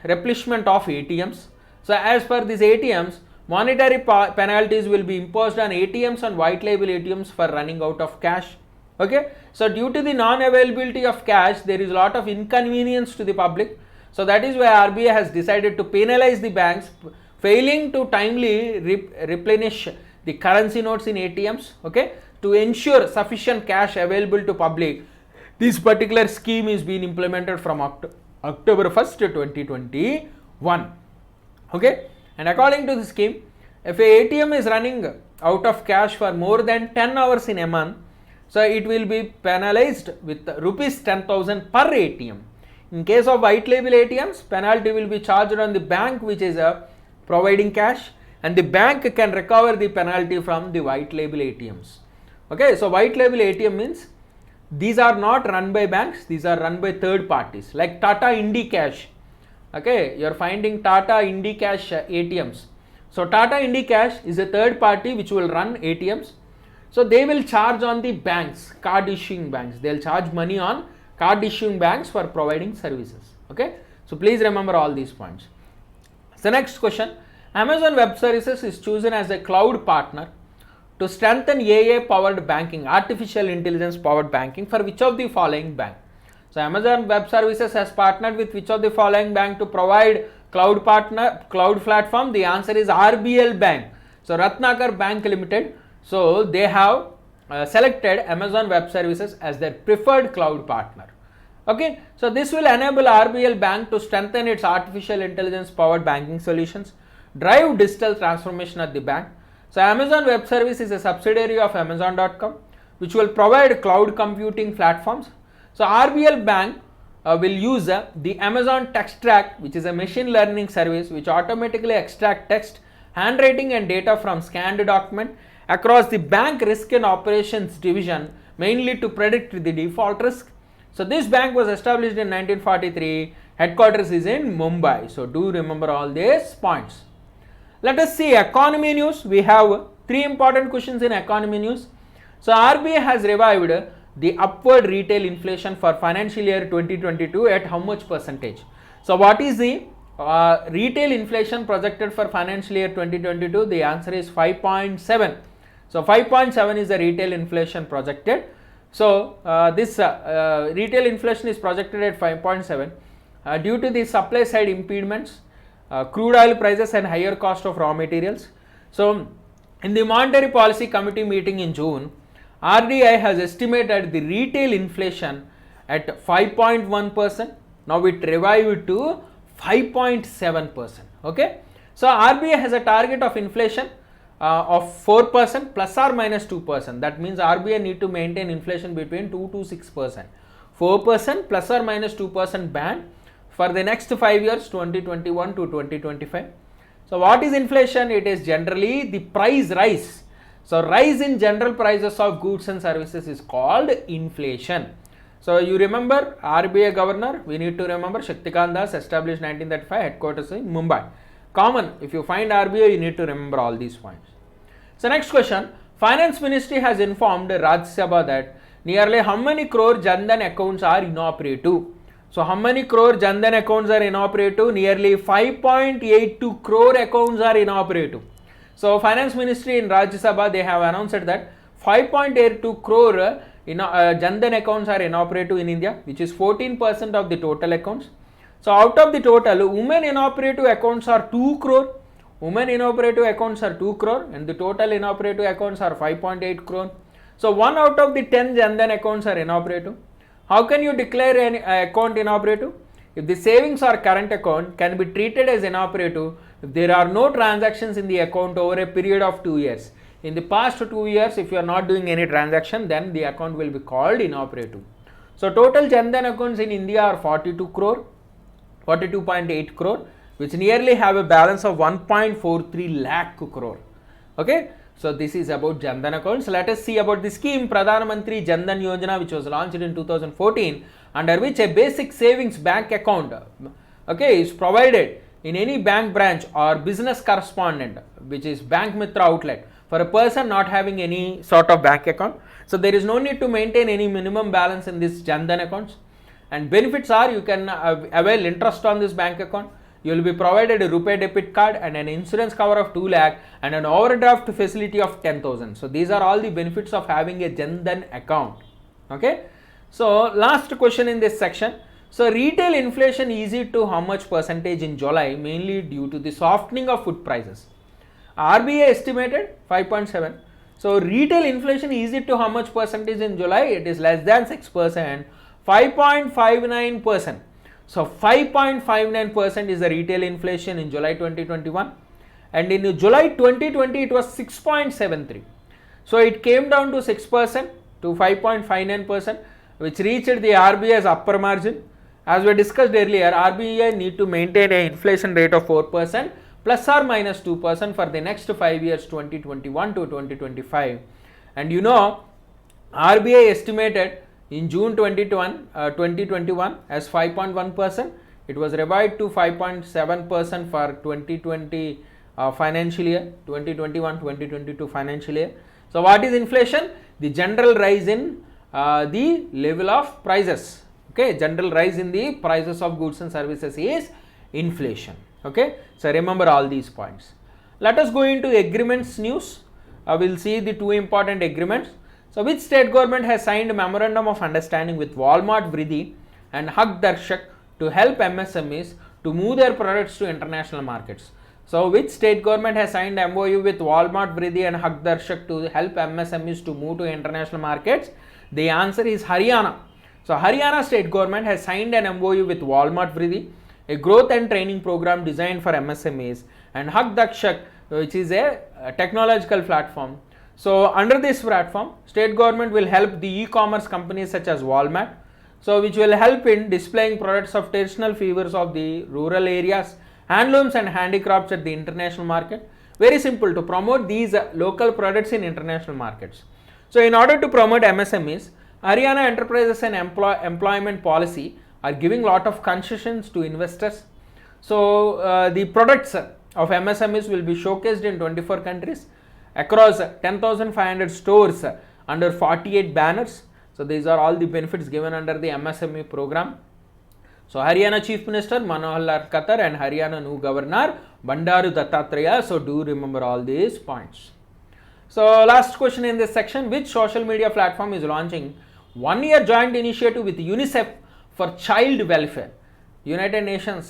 replenishment of ATMs. So as per these ATMs, monetary penalties will be imposed on ATMs and white label ATMs for running out of cash. Okay, so due to the non-availability of cash, there is a lot of inconvenience to the public. So that is why RBI has decided to penalize the banks failing to timely replenish the currency notes in ATMs. Okay, to ensure sufficient cash available to public. This particular scheme is being implemented from October 1st to 2021. Okay, and according to the scheme, if a ATM is running out of cash for more than 10 hours in a month, so it will be penalized with rupees 10,000 per ATM. In case of white label ATMs, penalty will be charged on the bank which is providing cash, and the bank can recover the penalty from the white label ATMs. Okay, so white label ATM means these are not run by banks, these are run by third parties like Tata IndiCash. Okay, you are finding Tata IndiCash ATMs. So Tata IndiCash is a third party which will run ATMs. So they will charge on the banks, card issuing banks. They will charge money on card issuing banks for providing services. Okay, so please remember all these points. So next question, Amazon Web Services is chosen as a cloud partner to strengthen AI powered banking, artificial intelligence powered banking for which of the following bank? So Amazon Web Services has partnered with which of the following bank to provide cloud platform? The answer is RBL Bank. So Ratnakar Bank Limited. So they have selected Amazon Web Services as their preferred cloud partner. Okay, so this will enable RBL Bank to strengthen its artificial intelligence powered banking solutions, drive digital transformation at the bank. So Amazon Web Service is a subsidiary of Amazon.com which will provide cloud computing platforms. So RBL Bank will use the Amazon Text Track, which is a machine learning service which automatically extract text, handwriting and data from scanned document across the bank risk and operations division, mainly to predict the default risk. So this bank was established in 1943, headquarters is in Mumbai. So do remember all these points. Let us see economy news. We have 3 important questions in economy news. So RBI has revived the upward retail inflation for financial year 2022 at how much percentage? So what is the retail inflation projected for financial year 2022? The answer is 5.7. So 5.7 is the retail inflation projected. So this retail inflation is projected at 5.7 due to the supply side impediments, crude oil prices and higher cost of raw materials. So in the Monetary Policy Committee meeting in June, RDI has estimated the retail inflation at 5.1%. Now it revived to 5.7%. Okay. So RBI has a target of inflation of 4% plus or minus 2%. That means RBI need to maintain inflation between 2 to 6%. 4% plus or minus 2% band for the next 5 years, 2021 to 2025. So what is inflation? It is generally the price rise. So rise in general prices of goods and services is called inflation. So you remember RBI governor, we need to remember Shaktikant Das, established 1935, headquarters in Mumbai. Common, if you find RBI, you need to remember all these points. So next question, Finance Ministry has informed Rajya Sabha that nearly how many crore Jan Dhan accounts are inoperative? So how many crore Jan Dhan accounts are inoperative? Nearly 5.82 crore accounts are inoperative. So Finance Ministry in Rajya Sabha, they have announced that 5.82 crore Jan Dhan accounts are inoperative in India, which is 14% of the total accounts. So out of the total, women inoperative accounts are 2 crore. Women inoperative accounts are 2 crore and the total inoperative accounts are 5.8 crore. So 1 out of the 10 Jan Dhan accounts are inoperative. How can you declare an account inoperative? If the savings or current account can be treated as inoperative if there are no transactions in the account over a period of 2 years. In the past 2 years, if you are not doing any transaction, then the account will be called inoperative. So total Jan Dhan accounts in India are 42 crore, 42.8 crore, which nearly have a balance of 1.43 lakh crore. Okay, so this is about Jan Dhan accounts. Let us see about the scheme Pradhan Mantri Jan Dhan Yojana, which was launched in 2014, under which a basic savings bank account, okay, is provided in any bank branch or business correspondent, which is Bank Mitra outlet, for a person not having any sort of bank account. So there is no need to maintain any minimum balance in this Jan Dhan accounts. And benefits are you can avail interest on this bank account. You will be provided a RuPay debit card and an insurance cover of 2 lakh and an overdraft facility of 10,000. So these are all the benefits of having a Jan Dhan account. Okay. So last question in this section. So retail inflation eased to how much percentage in July, mainly due to the softening of food prices? RBI estimated 5.7. So retail inflation eased to how much percentage in July? It is less than 6%, 5.59%. So 5.59% is the retail inflation in July 2021, and in July 2020 it was 6.73. So it came down to 6% to 5.59%, which reached the RBI's upper margin. As we discussed earlier, RBI need to maintain an inflation rate of 4% plus or minus 2% for the next 5 years, 2021 to 2025. And you know, RBI estimated in June 2021 as 5.1%. It was revised to 5.7% for 2020 financial year, 2021-2022 financial year. So what is inflation? The general rise in the level of prices. Okay, general rise in the prices of goods and services is inflation. Okay, so remember all these points. Let us go into agreements news. We'll see the two important agreements. So which state government has signed a memorandum of understanding with Walmart Vriddhi and Hak Darshak to help MSMEs to move their products to international markets? So which state government has signed MOU with Walmart Vriddhi and Hak Darshak to help MSMEs to move to international markets? The answer is Haryana. So Haryana state government has signed an MOU with Walmart Vriddhi, a growth and training program designed for MSMEs, and Hak Darshak, which is a technological platform. So under this platform, state government will help the e-commerce companies such as Walmart, so which will help in displaying products of traditional fevers of the rural areas, handlooms and handicrafts at the international market. Very simple to promote these local products in international markets. So in order to promote MSMEs, Haryana Enterprises and Employment Policy are giving lot of concessions to investors. So the products of MSMEs will be showcased in 24 countries across 10,500 stores under 48 banners. So these are all the benefits given under the MSME program. So Haryana Chief Minister Manohar Lal Khattar and Haryana new Governor Bandaru Dattatreya. So do remember all these points. So last question in this section, which social media platform is launching 1-year joint initiative with UNICEF for child welfare? United Nations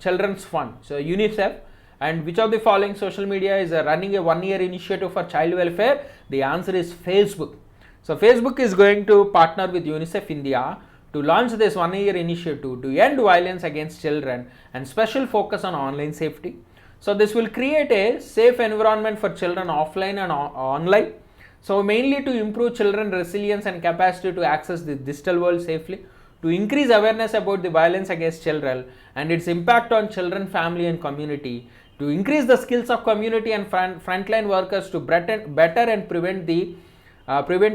Children's Fund, so UNICEF. And which of the following social media is running a 1-year initiative for child welfare? The answer is Facebook. So Facebook is going to partner with UNICEF India to launch this 1-year initiative to end violence against children and special focus on online safety. So this will create a safe environment for children offline and online. So mainly to improve children's resilience and capacity to access the digital world safely, to increase awareness about the violence against children and its impact on children, family and community, to increase the skills of community and frontline workers to better and prevent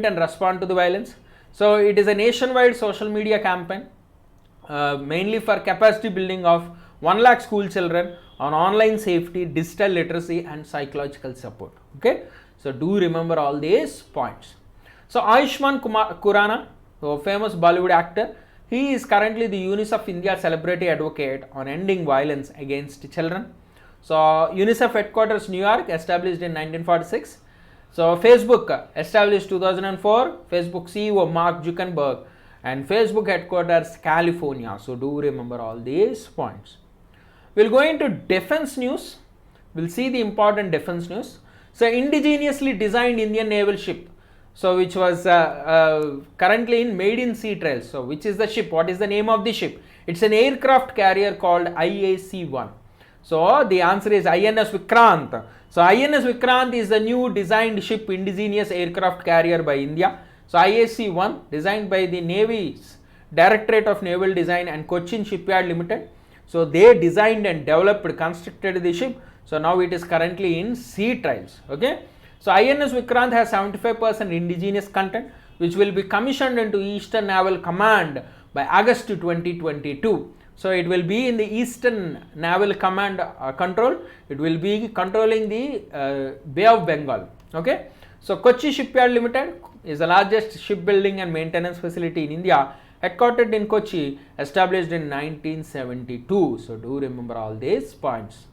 and respond to the violence. So it is a nationwide social media campaign mainly for capacity building of 1 lakh school children on online safety, digital literacy and psychological support. Okay, so do remember all these points. So Ayushmann Khurrana, a famous Bollywood actor, he is currently the UNICEF India celebrity advocate on ending violence against children. So UNICEF headquarters New York, established in 1946. So Facebook established 2004, Facebook CEO Mark Zuckerberg, and Facebook headquarters California. So do remember all these points. We'll go into defense news. We'll see the important defense news. So indigenously designed Indian naval ship, so which was currently in maiden sea trials. So which is the ship? What is the name of the ship? It's an aircraft carrier called IAC-1. So the answer is INS Vikrant. So INS Vikrant is the new designed ship indigenous aircraft carrier by India. So IAC-1 designed by the Navy's Directorate of Naval Design and Cochin Shipyard Limited. So they designed and developed, constructed the ship. So now it is currently in sea trials. Okay. So INS Vikrant has 75% indigenous content, which will be commissioned into Eastern Naval Command by August 2022. So it will be in the Eastern Naval Command control. It will be controlling the Bay of Bengal. Okay. So Kochi Shipyard Limited is the largest shipbuilding and maintenance facility in India, headquartered in Kochi, established in 1972. So do remember all these points.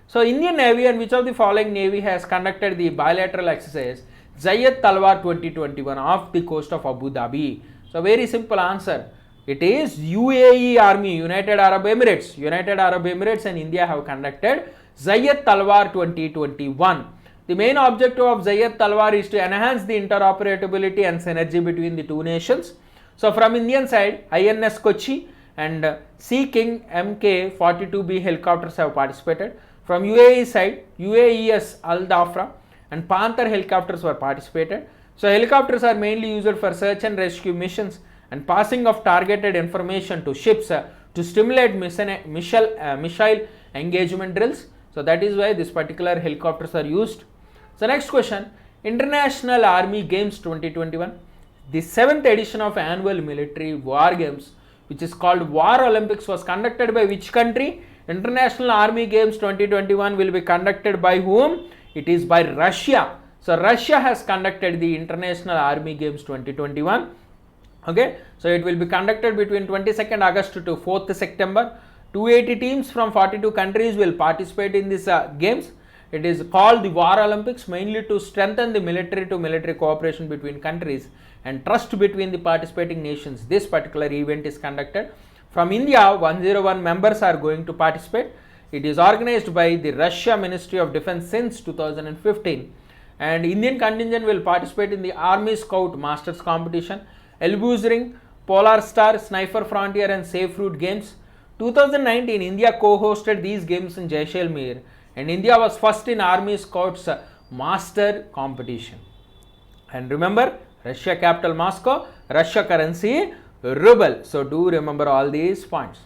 So Indian Navy and which of the following Navy has conducted the bilateral exercise Zayed Talwar 2021 off the coast of Abu Dhabi? So very simple answer. It is UAE Army, United Arab Emirates. United Arab Emirates and India have conducted Zayed Talwar 2021. The main objective of Zayed Talwar is to enhance the interoperability and synergy between the two nations. So from Indian side, INS Kochi and Sea King Mk-42B helicopters have participated. From UAE side, UAES Al Dhafra and Panther helicopters were participated. So helicopters are mainly used for search and rescue missions and passing of targeted information to ships to stimulate missile engagement drills. So that is why this particular helicopters are used. So next question, International Army Games 2021. the 7th edition of annual military war games, which is called War Olympics, was conducted by which country? International Army Games 2021 will be conducted by whom? It is by Russia. So Russia has conducted the International Army Games 2021. Okay, so it will be conducted between 22nd August to 4th September. 280 teams from 42 countries will participate in these games. It is called the War Olympics, mainly to strengthen the military to military cooperation between countries and trust between the participating nations. This particular event is conducted. From India, 101 members are going to participate. It is organized by the Russia Ministry of Defense since 2015. And Indian contingent will participate in the Army Scout Masters competition, Elbrus Ring, Polar Star, Sniper Frontier and Safe Route games. 2019, India co-hosted these games in Jaisalmer, and India was first in Army Scouts Master competition. And remember, Russia capital Moscow, Russia currency ruble. So do remember all these points.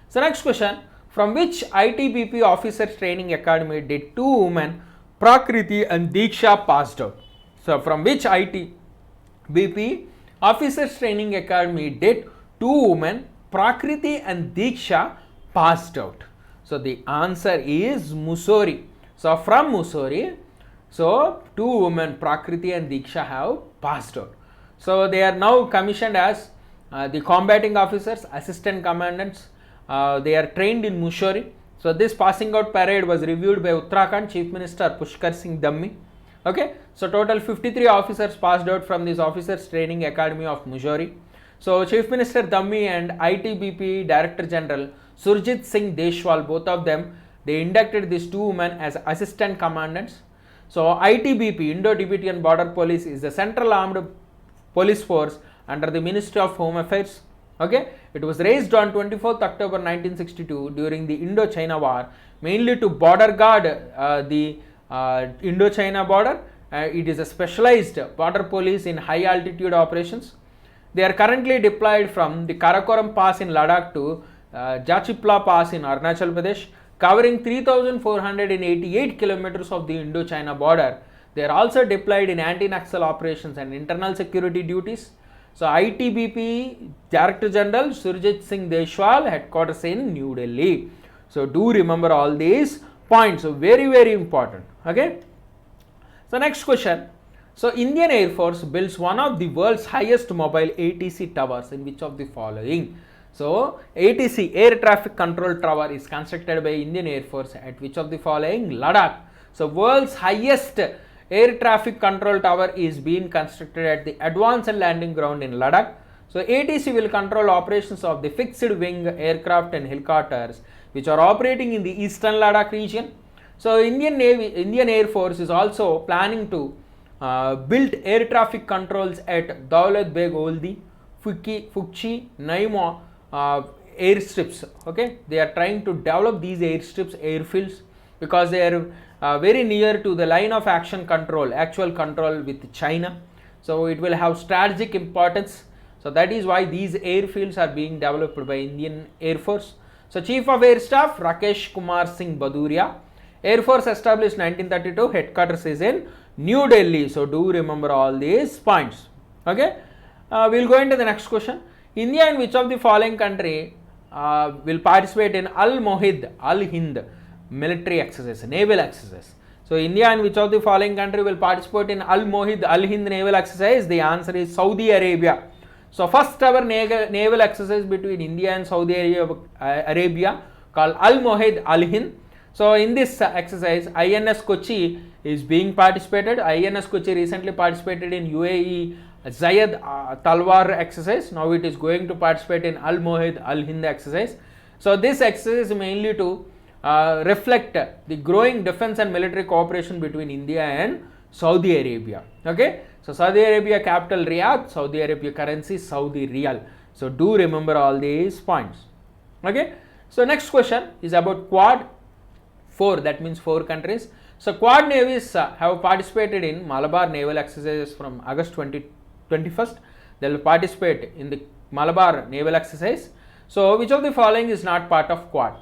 So next question, from which ITBP Officers Training Academy did two women, Prakriti and Diksha, passed out? So from which ITBP Officers Training Academy did two women, Prakriti and Diksha, passed out? So the answer is Mussoorie. So from Mussoorie, so two women, Prakriti and Diksha, have passed out. So they are now commissioned as the combating officers, assistant commandants. They are trained in Mussoorie. So this passing out parade was reviewed by Uttarakhand Chief Minister Pushkar Singh Dhammi. Okay, so total 53 officers passed out from this Officers Training Academy of Mussoorie. So Chief Minister Dhammi and ITBP Director General Surjit Singh Deshwal, both of them, they inducted these two women as assistant commandants. So ITBP, Indo-Tibetan Border Police, is the central armed police force under the Ministry of Home Affairs. Okay, it was raised on 24th October 1962 during the Indo-China War, mainly to border guard the Indo-China border. It is a specialized border police in high altitude operations. They are currently deployed from the Karakoram Pass in Ladakh to Jachipla Pass in Arunachal Pradesh, covering 3,488 kilometers of the Indo-China border. They are also deployed in anti-Naxal operations and internal security duties. So ITBP Director General Surjit Singh Deshwal, headquarters in New Delhi. So do remember all these points. So very important. Okay. So next question. So Indian Air Force builds one of the world's highest mobile ATC towers in which of the following? So ATC, Air Traffic Control Tower, is constructed by Indian Air Force at which of the following? Ladakh. So world's highest air traffic control tower is being constructed at the Advanced Landing Ground in Ladakh. So ATC will control operations of the fixed wing aircraft and helicopters which are operating in the eastern Ladakh region. So Indian Air Force is also planning to build air traffic controls at Daulat Beg Oldi, Fukchi, Naimo airstrips. Okay, they are trying to develop these airstrips, airfields, because they are very near to the line of action control, actual control with China. So it will have strategic importance. So that is why these airfields are being developed by Indian Air Force. So Chief of Air Staff Rakesh Kumar Singh Baduria. Air Force established 1932, headquarters is in New Delhi. So do remember all these points. Okay, we'll go into the next question. India in which of the following country will participate in Al-Mohid, Al-Hind military exercise, naval exercise? So India in which of the following country will participate in Al-Mohid, Al-Hind naval exercise? The answer is Saudi Arabia. So first ever naval exercise between India and Saudi Arabia called Al-Mohid, Al-Hind. So in this exercise, INS Kochi is being participated. INS Kochi recently participated in UAE Zayed Talwar exercise. Now it is going to participate in Al-Mohid, Al-Hind exercise. So this exercise is mainly to reflect the growing defense and military cooperation between India and Saudi Arabia. Okay, so Saudi Arabia capital Riyadh, Saudi Arabia currency Saudi Riyal. So do remember all these points. Okay, so next question is about Quad 4, that means 4 countries. So Quad navies have participated in Malabar naval exercises from August 21st. They will participate in the Malabar naval exercise. So which of the following is not part of Quad?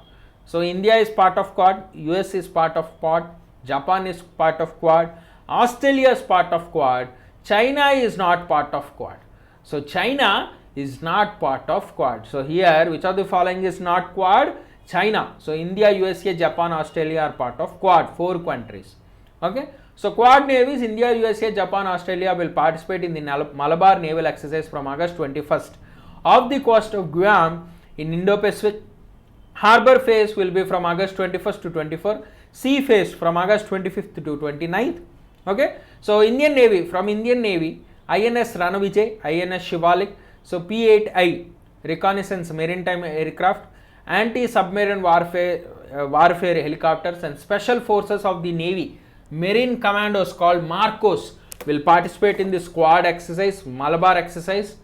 So India is part of Quad, US is part of Quad, Japan is part of Quad, Australia is part of Quad, China is not part of Quad. So China is not part of Quad. So here, which of the following is not Quad? China. So India, USA, Japan, Australia are part of Quad, 4 countries. Okay. So Quad navies, India, USA, Japan, Australia will participate in the Malabar naval exercise from August 21st off the coast of Guam in Indo-Pacific. Harbor phase will be from August 21st to 24th. Sea phase from August 25th to 29th. Okay. So Indian Navy, from Indian Navy, INS Ranavijay, INS Shivalik, so P-8I reconnaissance maritime aircraft, anti-submarine warfare helicopters, and special forces of the Navy marine commandos called Marcos will participate in this Quad exercise, Malabar exercise.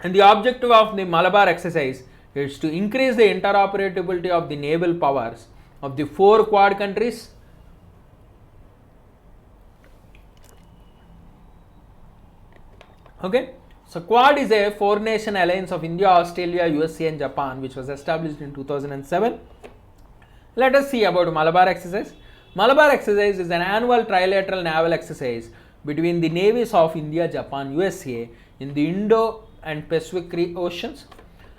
And the objective of the Malabar exercise is to increase the interoperability of the naval powers of the 4 Quad countries. Okay, so Quad is a 4-nation alliance of India, Australia, USA and Japan, which was established in 2007. Let us see about Malabar exercise. Malabar exercise is an annual trilateral naval exercise between the navies of India, Japan, USA in the Indo and Pacific Oceans.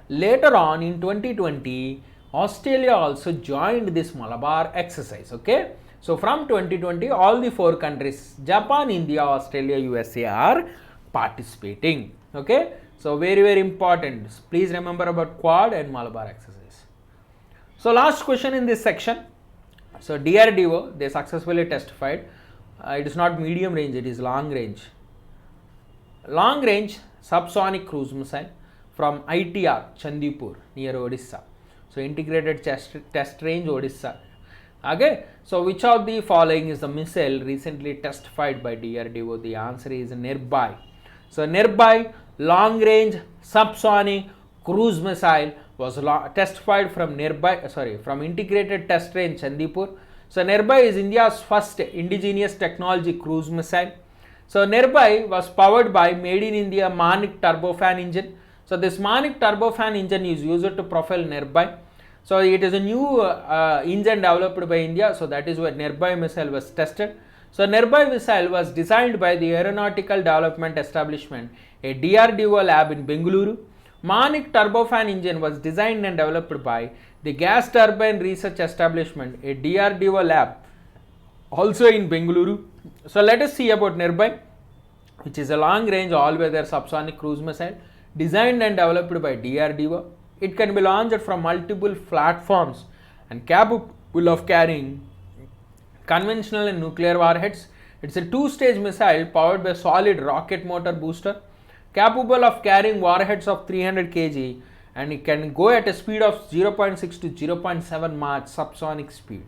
Later on in 2020, Australia also joined this Malabar exercise. Okay, so from 2020, all the 4 countries, Japan, India, Australia, USA are participating. Okay, so very important. Please remember about Quad and Malabar exercise. So last question in this section. So DRDO, they successfully testified. It is not medium range, it is long range. Long range subsonic cruise missile from ITR Chandipur near Odisha. So integrated test range Odisha. Okay, so which of the following is the missile recently testified by DRDO? The answer is Nirbhai. So Nirbhai long range subsonic cruise missile was testified from from integrated test range Chandipur. So Nirbhai is India's first indigenous technology cruise missile. So Nirbhai was powered by made in India Manik turbofan engine. So this Manik turbofan engine is used to propel Nirbhai. So it is a new engine developed by India. So that is where Nirbhai missile was tested. So Nirbhai missile was designed by the Aeronautical Development Establishment, a DRDO lab in Bengaluru. Manik turbofan engine was designed and developed by the Gas Turbine Research Establishment, a DRDO lab also in Bengaluru. So let us see about Nirbhai, which is a long-range all-weather subsonic cruise missile designed and developed by DRDO. It can be launched from multiple platforms and capable of carrying conventional and nuclear warheads. It's a 2-stage missile powered by solid rocket motor booster, capable of carrying warheads of 300 kg, and it can go at a speed of 0.6 to 0.7 Mach subsonic speed.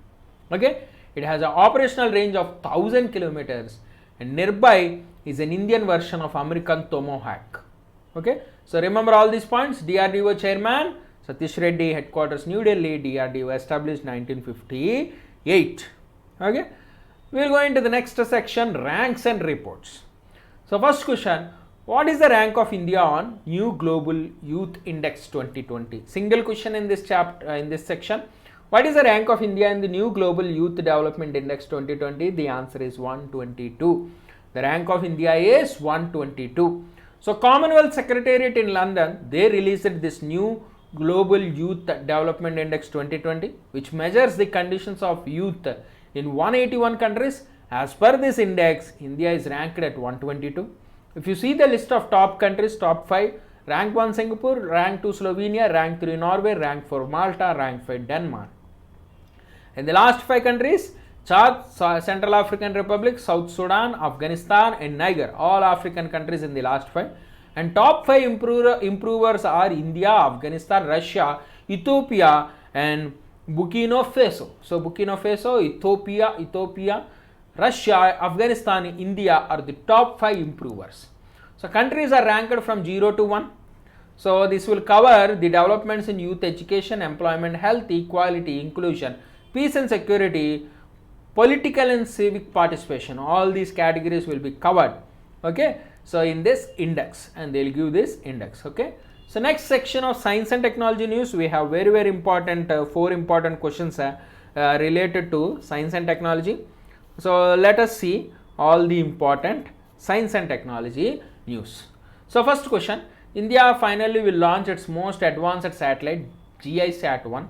Okay, it has an operational range of 1000 kilometers, and Nirbhai is an Indian version of American Tomahawk. Okay, so remember all these points. DRDO chairman Satish Reddy, headquarters New Delhi, DRDO established 1958. Okay, we will go into the next section, ranks and reports. So first question, what is the rank of India on New Global Youth Index 2020? Single question in this chapter, in this section. What is the rank of India in the New Global Youth Development Index 2020? The answer is 122. The rank of India is 122. So Commonwealth Secretariat in London, they released this New Global Youth Development Index 2020, which measures the conditions of youth in 181 countries. As per this index, India is ranked at 122. If you see the list of top countries, top 5, rank 1 Singapore, rank 2 Slovenia, rank 3 Norway, rank 4 Malta, rank 5 Denmark. In the last 5 countries, Chad, Central African Republic, South Sudan, Afghanistan and Niger, all African countries in the last 5. And top 5 improvers are India, Afghanistan, Russia, Ethiopia and Burkina Faso. So Burkina Faso, Ethiopia, Russia, Afghanistan, India are the top 5 improvers. So countries are ranked from 0 to 1. So this will cover the developments in youth education, employment, health, equality, inclusion, peace and security, political and civic participation. All these categories will be covered. Okay, so in this index, and they will give this index. Okay, so next section of science and technology news, we have very important 4 important questions related to science and technology. So let us see all the important science and technology news. So first question, India finally will launch its most advanced satellite GISat-1.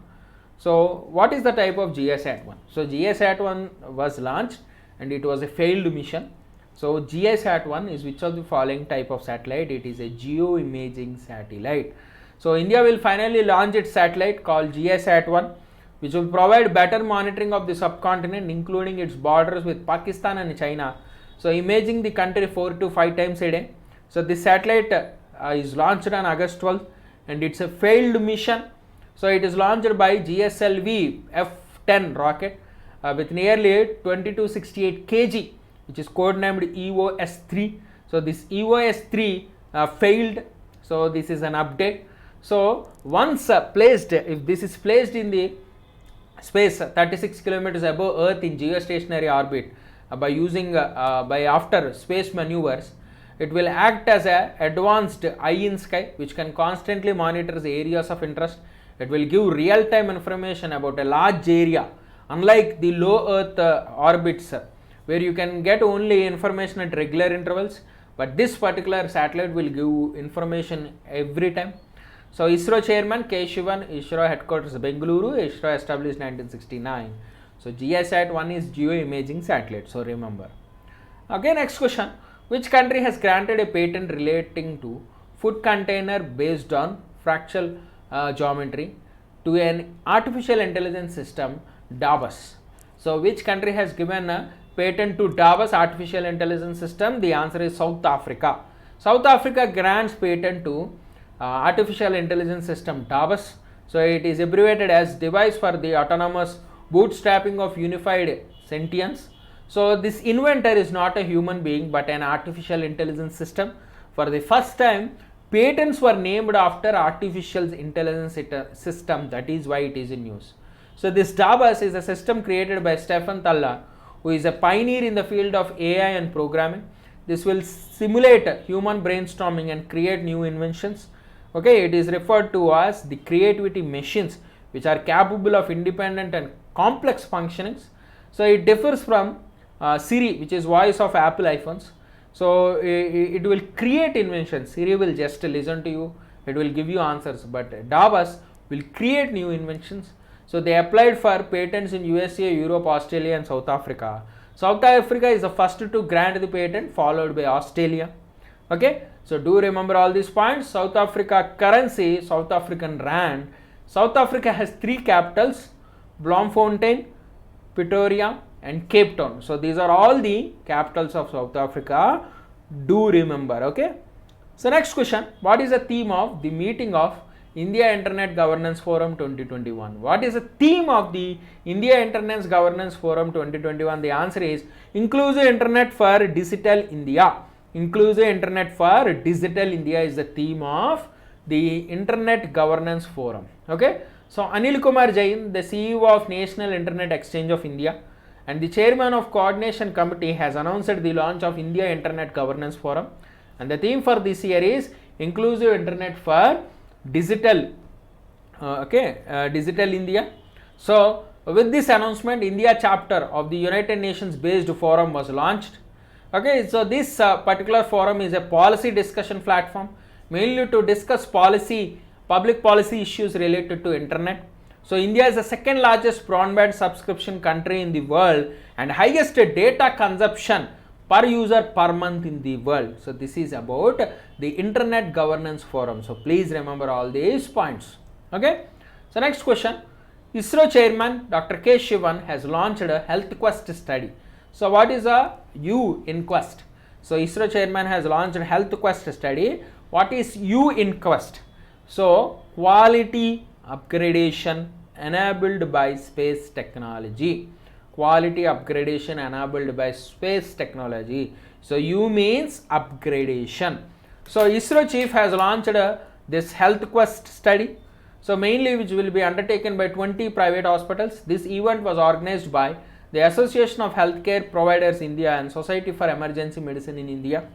So what is the type of GISat-1? So GISat-1 was launched and it was a failed mission. So GISat-1 is which of the following type of satellite? It is a geo-imaging satellite. So India will finally launch its satellite called GISat-1, which will provide better monitoring of the subcontinent, including its borders with Pakistan and China. So imaging the country 4 to 5 times a day. So this satellite is launched on August 12th and it's a failed mission. So it is launched by GSLV F-10 rocket with nearly 2268 kg, which is codenamed EOS-3. So this EOS-3 failed. So this is an update. So once placed, if this is placed in the space 36 kilometers above Earth in geostationary orbit by using after space maneuvers, it will act as a advanced eye in sky which can constantly monitor the areas of interest. It will give real-time information about a large area, unlike the low Earth orbits where you can get only information at regular intervals, but this particular satellite will give information every time. So ISRO chairman K. Shivan, ISRO headquarters Bengaluru, ISRO established 1969. So GISat-1 is geo-imaging satellite, so remember. Okay, next question. Which country has granted a patent relating to food container based on fractal geometry to an artificial intelligence system, Davos? So which country has given a patent to Davos artificial intelligence system? The answer is South Africa. South Africa grants patent to artificial intelligence system Davos. So it is abbreviated as Device for the Autonomous Bootstrapping of Unified Sentience. So this inventor is not a human being but an artificial intelligence system. For the first time, patents were named after artificial intelligence system. That is why it is in news. So this Davos is a system created by Stefan Thaler, who is a pioneer in the field of AI and programming. This will simulate human brainstorming and create new inventions. Okay, it is referred to as the creativity machines, which are capable of independent and complex functionings. So it differs from Siri, which is voice of Apple iPhones. So it will create inventions. Siri will just listen to you, it will give you answers, but Davos will create new inventions. So they applied for patents in USA, Europe, Australia and South Africa. South Africa is the first to grant the patent, followed by Australia. Okay, so do remember all these points. South Africa currency, South African rand. South Africa has 3 capitals, Bloemfontein, Pretoria and Cape Town. So these are all the capitals of South Africa. Do remember. Okay, so next question, what is the theme of the meeting of India Internet Governance Forum 2021? What is the theme of the India Internet Governance Forum 2021? The answer is Inclusive Internet for Digital India. Inclusive Internet for Digital India is the theme of the Internet Governance Forum. Okay, so Anil Kumar Jain, the CEO of National Internet Exchange of India and the chairman of Coordination Committee, has announced the launch of India Internet Governance Forum, and the theme for this year is Inclusive Internet for Digital Digital India. So with this announcement, India chapter of the United Nations based forum was launched. Okay, so this particular forum is a policy discussion platform mainly to discuss public policy issues related to internet. So India is the second largest broadband subscription country in the world and highest data consumption per user per month in the world. So this is about the Internet Governance Forum. So please remember all these points. Okay, so next question, ISRO chairman Dr. K. Shivan has launched a Health Quest study. So what is a U in Quest? So ISRO chairman has launched a Health Quest study. What is U in Quest? So quality upgradation enabled by space technology. Quality upgradation enabled by space technology. So U means upgradation. So ISRO chief has launched this Health Quest study. So mainly which will be undertaken by 20 private hospitals. This event was organized by the Association of Healthcare Providers India and Society for Emergency Medicine in India.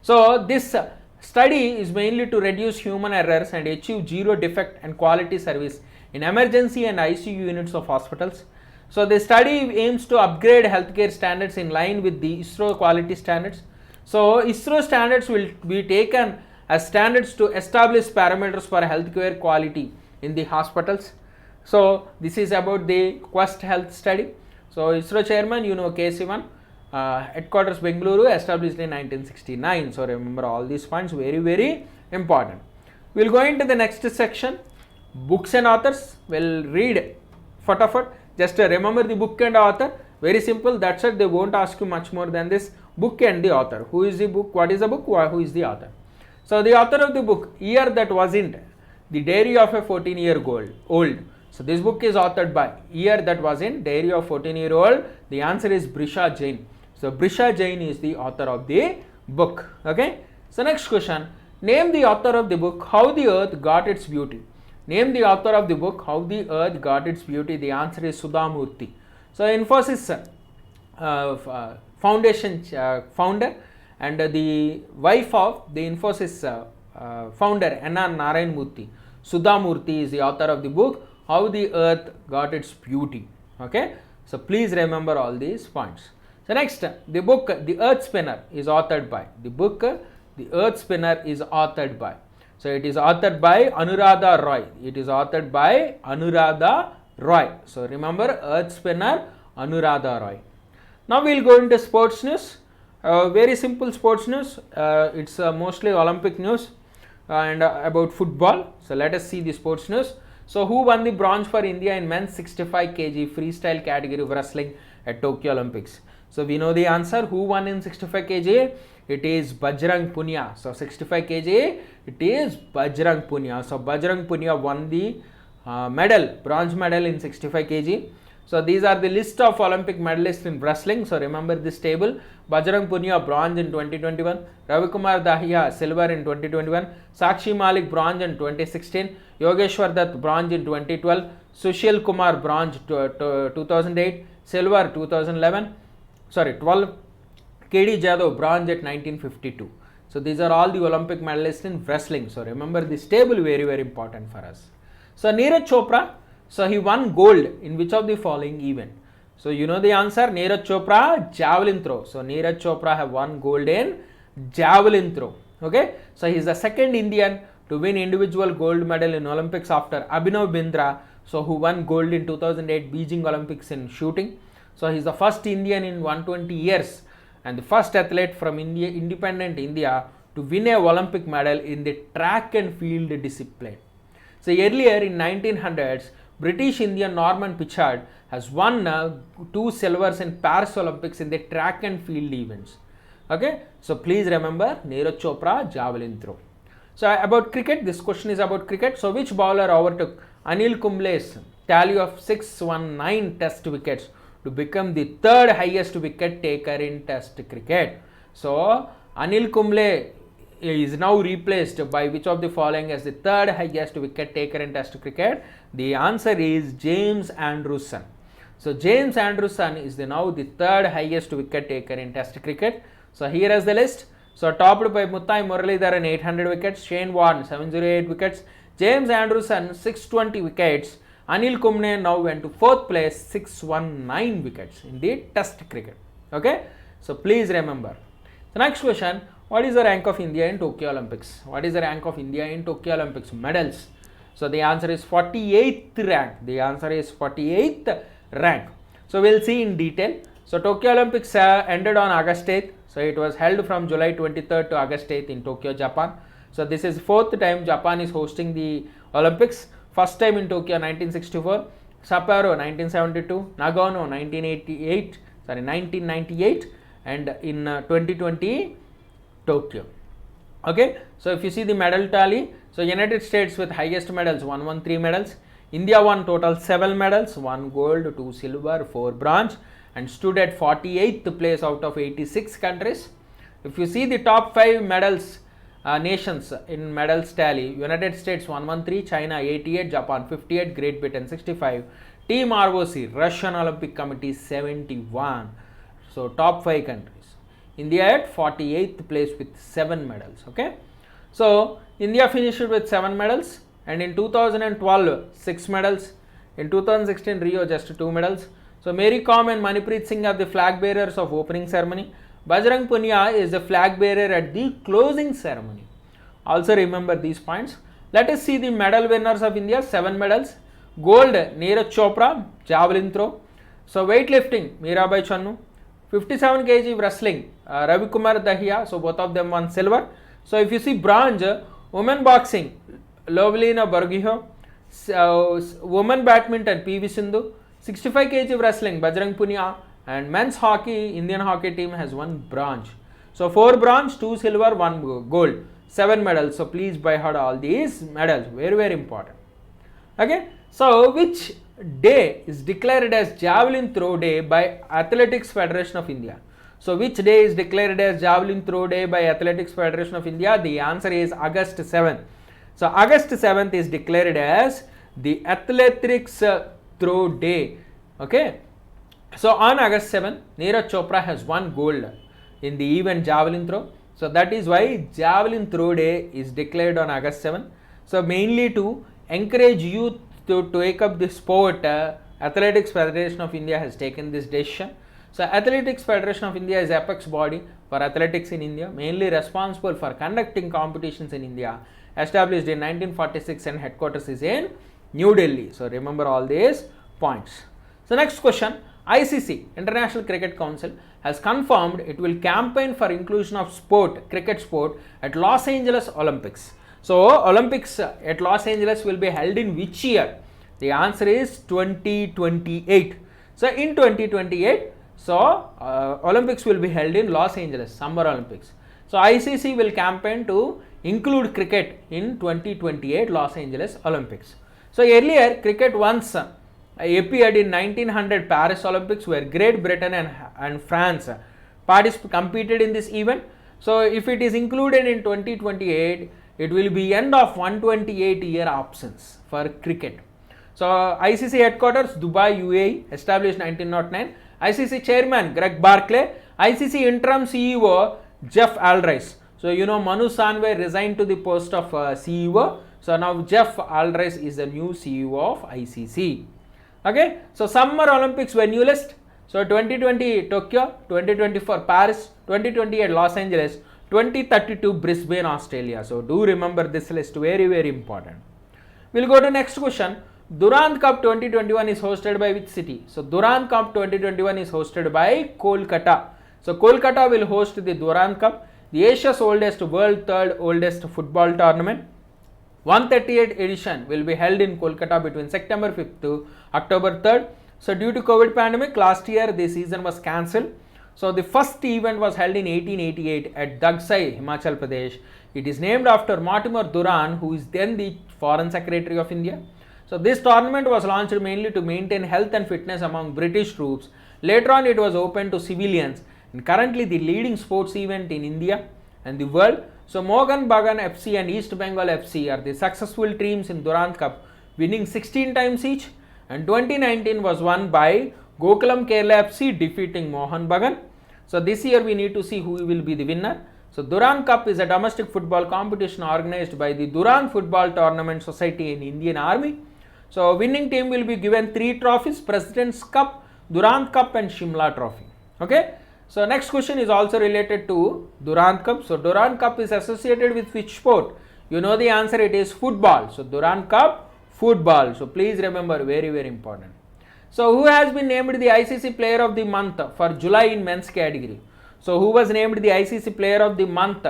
So this study is mainly to reduce human errors and achieve zero defect and quality service in emergency and ICU units of hospitals. So the study aims to upgrade healthcare standards in line with the ISRO quality standards. So ISRO standards will be taken as standards to establish parameters for healthcare quality in the hospitals. So this is about the Quest Health study. So ISRO chairman, you know, K. Sivan, headquarters Bengaluru, established in 1969. So remember all these points, very, very important. We'll go into the next section, books and authors. We'll read fatafat. Just remember the book and author. Very simple. That's it. They won't ask you much more than this. Book and the author. Who is the book? What is the book? Who is the author? So the author of the book, Year That Wasn't, The Diary of a 14-year-old. So this book is authored by Year That Wasn't, Diary of 14-year-old. The answer is Brisha Jain. So Brisha Jain is the author of the book. Okay. So next question. Name the author of the book, How the Earth Got Its Beauty. Name the author of the book, How the Earth Got Its Beauty. The answer is Sudha Murthy. So Infosys Foundation founder and the wife of the Infosys founder N.R. Narayan Murthy. Sudha Murthy is the author of the book, How the Earth Got Its Beauty. Okay. So please remember all these points. So next, the book The Earth Spinner is authored by. The book The Earth Spinner is authored by. So it is authored by Anuradha Roy. It is authored by Anuradha Roy. So remember Earth Spinner, Anuradha Roy. Now we will go into sports news. Very simple sports news. It's mostly Olympic news and about football. So let us see the sports news. So who won the bronze for India in men's 65 kg freestyle category of wrestling at Tokyo Olympics? So we know the answer. Who won in 65 kg? It is Bajrang Punia. So 65 kg, it is Bajrang Punia. So Bajrang Punia won the medal, bronze medal in 65 kg. So these are the list of Olympic medalists in wrestling. So remember this table. Bajrang Punia bronze in 2021, Ravikumar Dahiya silver in 2021, Sakshi Malik bronze in 2016, Yogeshwar Dutt bronze in 2012, Sushil Kumar bronze 2008, silver 12, KD Jadhav bronze at 1952. So these are all the Olympic medalists in wrestling. So remember this table, very, very important for us. So Neeraj Chopra, so he won gold in which of the following event? So you know the answer. Neeraj Chopra, javelin throw. So Neeraj Chopra have won gold in javelin throw. Okay. So he is the second Indian to win individual gold medal in Olympics after Abhinav Bindra, so who won gold in 2008 Beijing Olympics in shooting. So he is the first Indian in 120 years and the first athlete from independent India to win a Olympic medal in the track and field discipline. So earlier in 1900s, British Indian Norman Pichard has won 2 silvers in Paris Olympics in the track and field events. Okay, so please remember Neeraj Chopra, javelin throw. So about cricket, this question is about cricket. So which bowler overtook Anil Kumble's tally of 619 test wickets to become the third highest wicket taker in test cricket? So Anil Kumble is now replaced by which of the following as the third highest wicket taker in test cricket? The answer is James Anderson. So James Anderson is now the third highest wicket taker in test cricket. So here is the list. So topped by Muttai Muralidharan 800 wickets, Shane Warne 708 wickets, James Anderson 620 wickets, Anil Kumble now went to 4th place, 619 wickets in the test cricket. Okay, so please remember. The next question, what is the rank of India in Tokyo Olympics? What is the rank of India in Tokyo Olympics medals? So the answer is 48th rank. The answer is 48th rank. So we'll see in detail. So Tokyo Olympics ended on August 8th. So it was held from July 23rd to August 8th in Tokyo, Japan. So this is 4th time Japan is hosting the Olympics. First time in Tokyo 1964, Sapporo 1972, Nagano 1998 and in 2020 Tokyo. Okay, so if you see the medal tally, so United States with highest medals won 3 medals, India won total 7 medals, 1 gold, 2 silver, 4 bronze and stood at 48th place out of 86 countries. If you see the top 5 medals nations in medals tally, United States 113, China 88, Japan 58, Great Britain 65, Team ROC, Russian Olympic Committee 71. So top 5 countries. India at 48th place with 7 medals. Okay, so India finished with 7 medals and in 2012 6 medals, in 2016 Rio just 2 medals. So Mary Kom and Manpreet Singh are the flag bearers of opening ceremony. Bajrang Punia is the flag bearer at the closing ceremony. Also remember these points. Let us see the medal winners of India. 7 medals. Gold, Neeraj Chopra, javelin throw. So weightlifting, Mirabai Channu. 57 kg wrestling, Ravi Kumar Dahiya. So both of them won silver. So if you see bronze, women boxing, Lovelina Bergiho. Women badminton, PV Sindhu. 65 kg wrestling, Bajrang Punia. And men's hockey, Indian hockey team has won bronze. So 4 bronze, 2 silver, 1 gold. 7 medals. So please by heart all these medals. Very, very important. Okay. So which day is declared as Javelin Throw Day by Athletics Federation of India? So which day is declared as Javelin Throw Day by Athletics Federation of India? The answer is August 7th. So August 7th is declared as the Athletics Throw Day. Okay. So on August 7th, Neeraj Chopra has won gold in the event Javelin Throw. So that is why Javelin Throw Day is declared on August 7th. So mainly to encourage youth to take up this sport, Athletics Federation of India has taken this decision. So Athletics Federation of India is apex body for athletics in India, mainly responsible for conducting competitions in India, established in 1946 and headquarters is in New Delhi. So remember all these points. So next question, ICC, International Cricket Council, has confirmed it will campaign for inclusion of cricket sport at Los Angeles Olympics. So Olympics at Los Angeles will be held in which year? The answer is 2028. So in 2028, Olympics will be held in Los Angeles, Summer Olympics. So ICC will campaign to include cricket in 2028 Los Angeles Olympics. So earlier, cricket once appeared in 1900 Paris Olympics, where Great Britain and France competed in this event. So if it is included in 2028, it will be end of 128-year absence for cricket. So ICC headquarters Dubai, UAE, established 1909. ICC chairman Greg Barclay. ICC interim CEO Jeff Alrice. So you know Manu Sanway resigned to the post of CEO. So now Jeff Alrice is the new CEO of ICC. Okay. So Summer Olympics venue list. So 2020 Tokyo, 2024 Paris, 2028 Los Angeles, 2032 Brisbane, Australia. So do remember this list, very, very important. We'll go to next question. Durand Cup 2021 is hosted by which city? So Durand Cup 2021 is hosted by Kolkata. So Kolkata will host the Durand Cup, the Asia's oldest, world third oldest football tournament. 138th edition will be held in Kolkata between September 5th to October 3rd. So due to COVID pandemic, last year the season was cancelled. So the first event was held in 1888 at Dagsai, Himachal Pradesh. It is named after Mortimer Durand, who is then the Foreign Secretary of India. So this tournament was launched mainly to maintain health and fitness among British troops. Later on it was open to civilians, and currently the leading sports event in India and the world. So Mohan Bagan FC and East Bengal FC are the successful teams in Durand Cup, winning 16 times each, and 2019 was won by Gokulam Kerala FC defeating Mohan Bagan. So this year we need to see who will be the winner. So Durand Cup is a domestic football competition organized by the Durand Football Tournament Society in Indian Army. So winning team will be given 3 trophies: President's Cup, Durand Cup and Shimla Trophy. Okay. So next question is also related to Durand Cup. So Durand Cup is associated with which sport? You know the answer, it is football. So Durand Cup, football. So please remember, very, very important. So who has been named the ICC Player of the Month for July in men's category? So who was named the ICC Player of the Month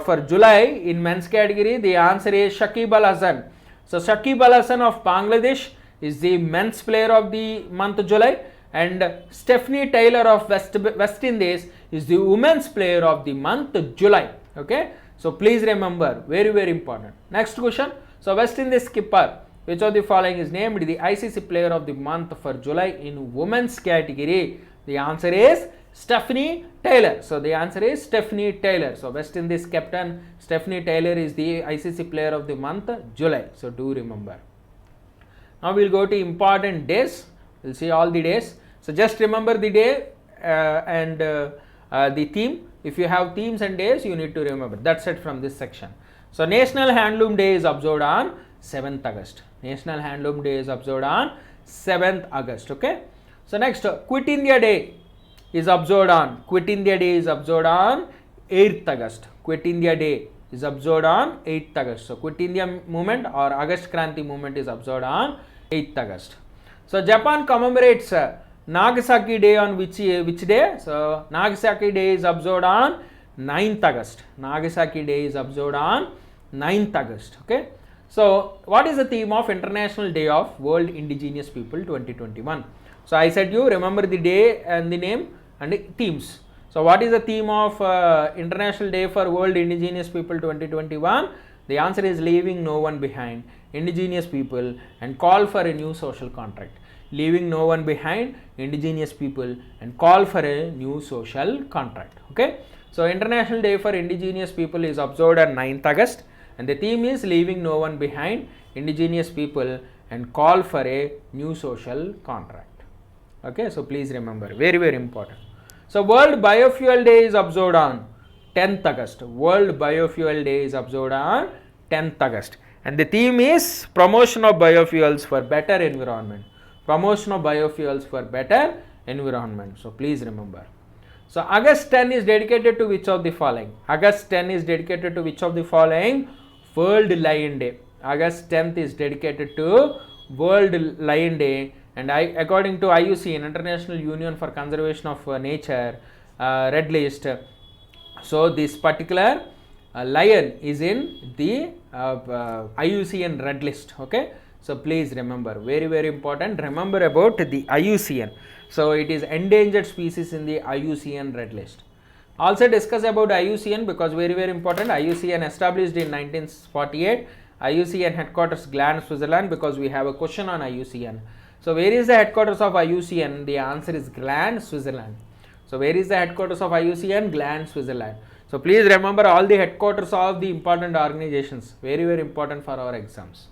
for July in men's category? The answer is Shakib Al Hasan. So Shakib Al Hasan of Bangladesh is the men's player of the month July, and Stephanie Taylor of West Indies is the women's player of the month July. Okay. So please remember, very, very important. Next question. So West Indies skipper, which of the following is named the ICC Player of the Month for July in women's category? The answer is Stephanie Taylor. So the answer is Stephanie Taylor. So West Indies captain Stephanie Taylor is the ICC Player of the Month July. So do remember. Now we'll go to important days. We'll see all the days. So just remember the day and the theme. If you have themes and days, you need to remember. That's it from this section. So National Handloom Day is observed on 7th August. National Handloom Day is observed on 7th August. Okay. So next, Quit India Day is observed on, Quit India Day is observed on 8th August. Quit India Day is observed on 8th August. So Quit India movement or August Kranti movement is observed on 8th August. So Japan commemorates Nagasaki Day on which day? So Nagasaki Day is observed on 9th August. Nagasaki Day is observed on 9th August. Okay. So what is the theme of International Day of World Indigenous People 2021? So I said you remember the day and the name and the themes. So what is the theme of International Day for World Indigenous People 2021? The answer is leaving no one behind, indigenous people, and call for a new social contract. Leaving no one behind, indigenous people, and call for a new social contract. Okay. So International Day for Indigenous People is observed on 9th August. And the theme is leaving no one behind, indigenous people, and call for a new social contract. Okay, so please remember, very, very important. So World Biofuel Day is observed on 10th August. World Biofuel Day is observed on 10th August. And the theme is promotion of biofuels for better environment. Promotion of biofuels for better environment. So please remember. So August 10 is dedicated to which of the following? August 10 is dedicated to which of the following? World Lion Day. August 10th is dedicated to World Lion Day, and according to IUCN, International Union for Conservation of Nature, red list. So this particular lion is in the IUCN red list. Okay. So please remember, very, very important. Remember about the IUCN. So it is endangered species in the IUCN red list. Also discuss about IUCN because very, very important. IUCN established in 1948. IUCN headquarters Gland, Switzerland, because we have a question on IUCN. So where is the headquarters of IUCN? The answer is Gland, Switzerland. So where is the headquarters of IUCN? Gland, Switzerland. So please remember all the headquarters of the important organizations. Very, very important for our exams.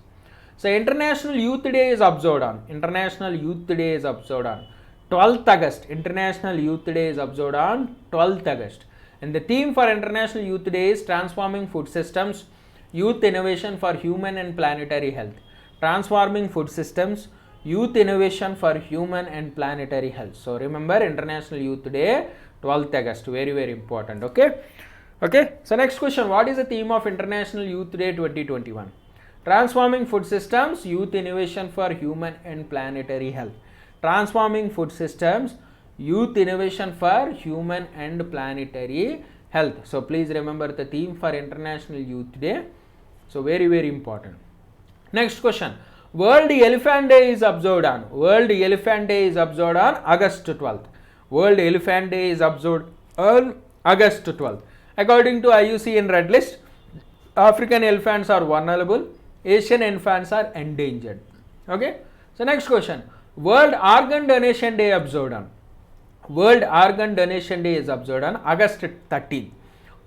So International Youth Day is observed on. International Youth Day is observed on 12th August. International Youth Day is observed on 12th August. And the theme for International Youth Day is Transforming Food Systems, Youth Innovation for Human and Planetary Health. Transforming Food Systems, Youth Innovation for Human and Planetary Health. So remember International Youth Day, 12th August. Very, very important. Okay. Okay. So next question. What is the theme of International Youth Day 2021? Transforming Food Systems, Youth Innovation for Human and Planetary Health. Transforming Food Systems, Youth Innovation for Human and Planetary Health. So please remember the theme for International Youth Day. So very, very important. Next question. World Elephant Day is observed on. World Elephant Day is observed on August 12th. World Elephant Day is observed on August 12th. According to IUCN Red List, African elephants are vulnerable. Asian elephants are endangered. Okay. So next question. World Organ Donation Day observed on. World Organ Donation Day is observed on August 13th.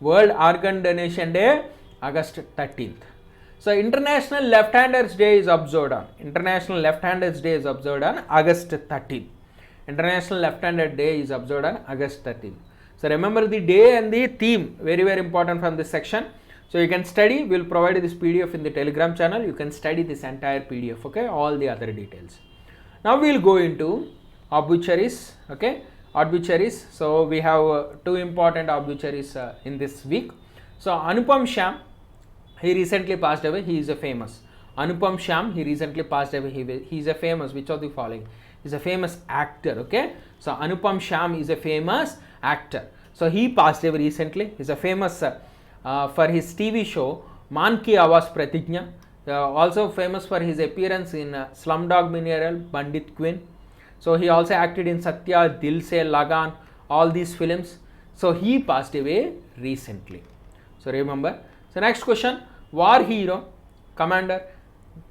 World Organ Donation Day, August 13th. So International Left-Handers Day is observed on. International Left-Handers Day is observed on August 13th. International Left-Handed Day is observed on August 13th. So remember the day and the theme, very, very important from this section. So you can study, we will provide this PDF in the Telegram channel. You can study this entire PDF, okay, all the other details. Now we will go into obituaries, okay, obituaries. So we have two important obituaries in this week. So Anupam Shyam, he recently passed away. He is a famous. Anupam Shyam, he recently passed away. He is a famous, which of the following? He is a famous actor, okay. So Anupam Shyam is a famous actor. So he passed away recently. He is a famous for his TV show Maan Ki Awaaz Pratigna. Also famous for his appearance in Slumdog Millionaire, Bandit Queen. So he also acted in Satya, Dil Se, Lagan, all these films. So he passed away recently. So remember. So next question, war hero, commander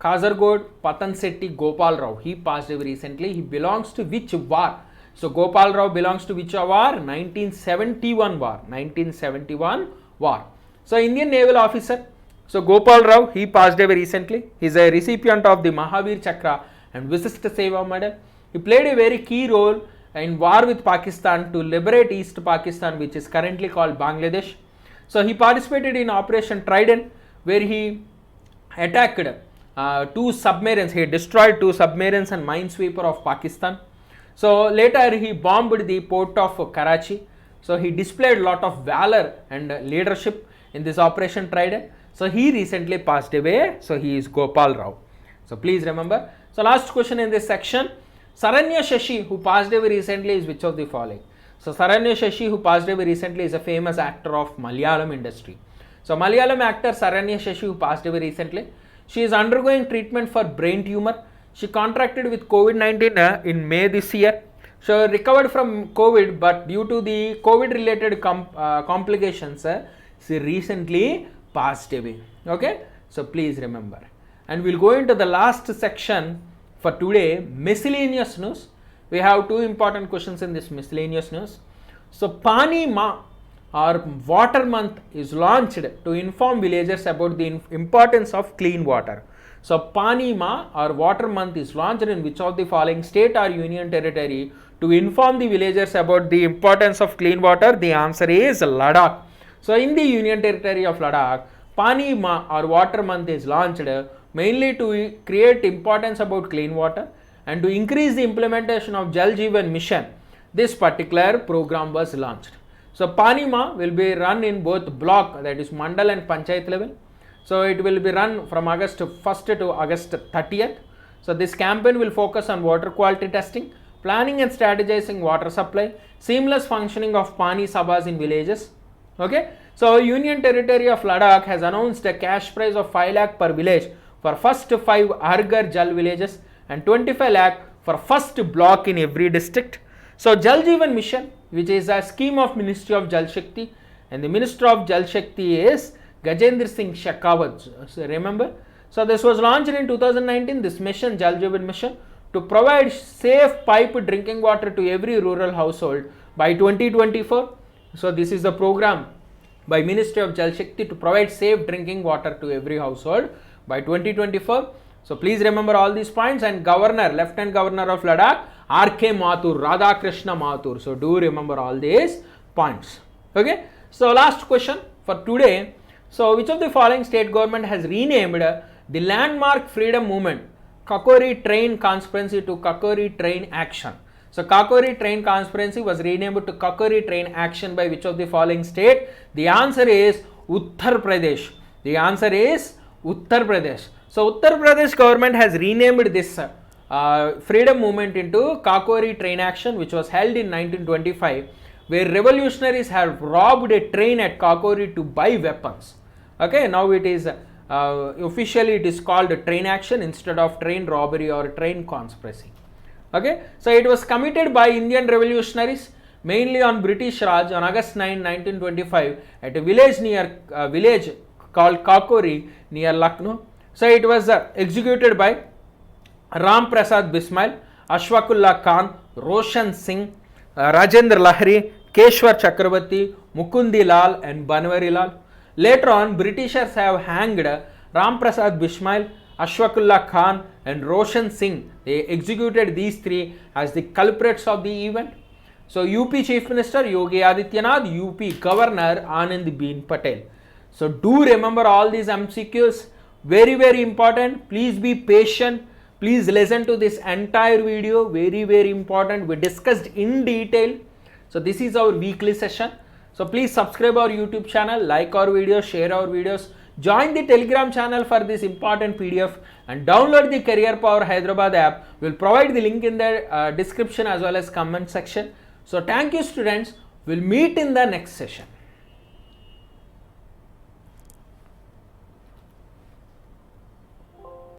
Kasargod Patansetti Gopal Rao. He passed away recently. He belongs to which war? So Gopal Rao belongs to which war? 1971 war. 1971 war. So Indian naval officer. So Gopal Rao, he passed away recently. He is a recipient of the Mahavir Chakra and Visishta Seva Medal. He played a very key role in war with Pakistan to liberate East Pakistan, which is currently called Bangladesh. So he participated in Operation Trident, where he attacked two submarines. He destroyed two submarines and minesweeper of Pakistan. So later he bombed the port of Karachi. So he displayed a lot of valor and leadership in this Operation Trident. So he recently passed away. So he is Gopal Rao. So please remember. So last question in this section. Saranya Shashi, who passed away recently, is which of the following? So Saranya Shashi, who passed away recently, is a famous actor of Malayalam industry. So Malayalam actor Saranya Shashi, who passed away recently, she is undergoing treatment for brain tumor. She contracted with COVID-19 in May this year. She recovered from COVID, but due to the COVID-related complications, she recently passed away. Okay, so please remember. And we'll go into the last section for today, miscellaneous news. We have two important questions in this miscellaneous news. So Pani Ma or Water Month is launched to inform villagers about the importance of clean water. So Pani Ma or Water Month is launched in which of the following state or union territory to inform the villagers about the importance of clean water? The answer is Ladakh. So in the union territory of Ladakh, Pani Ma or Water Month is launched mainly to create importance about clean water and to increase the implementation of Jal Jeevan Mission. This particular program was launched. So Pani Ma will be run in both block, that is Mandal and Panchayat level. So it will be run from August 1st to August 30th. So this campaign will focus on water quality testing, planning and strategizing water supply, seamless functioning of Pani Sabhas in villages. Okay. So Union Territory of Ladakh has announced a cash prize of 5 lakh per village for first 5 Harghar Jal villages and 25 lakh for first block in every district. So Jal Jeevan Mission, which is a scheme of Ministry of Jal Shakti, and the Minister of Jal Shakti is Gajendra Singh Shekhawat. So remember, so this was launched in 2019, this mission, Jal Jeevan Mission, to provide safe pipe drinking water to every rural household by 2024. So this is the program by Ministry of Jal Shakti to provide safe drinking water to every household by 2024. So please remember all these points. And Governor, Lieutenant Governor of Ladakh, R.K. Mathur, Radhakrishna Mathur. So do remember all these points. Okay. So last question for today. So which of the following state government has renamed the landmark freedom movement Kakori Train Conspiracy to Kakori Train Action? So Kakori Train Conspiracy was renamed to Kakori Train Action by which of the following state? The answer is Uttar Pradesh. The answer is Uttar Pradesh. So Uttar Pradesh government has renamed this freedom movement into Kakori Train Action, which was held in 1925, where revolutionaries have robbed a train at Kakori to buy weapons. Okay, now it is officially it is called train action instead of train robbery or train conspiracy. Okay, so it was committed by Indian revolutionaries mainly on British Raj on August 9, 1925 at a village called Kakori near Lucknow. So it was executed by Ram Prasad Bismil, Ashfaqullah Khan, Roshan Singh, Rajendra Lahiri, Keshwar Chakrabarti, Mukundi Lal and Banwari Lal. Later on, Britishers have hanged Ram Prasad Bismil, Ashfaqullah Khan and Roshan Singh. They executed these three as the culprits of the event. So UP Chief Minister Yogi Adityanath, UP Governor Anand Been Patel. So do remember all these MCQs, very important. Please be patient. Please listen to this entire video, very important. We discussed in detail. So this is our weekly session. So please subscribe our YouTube channel, like our videos, share our videos, join the Telegram channel for this important PDF and download the Career Power Hyderabad app. We'll provide the link in the description as well as comment section. So thank you students. We'll meet in the next session.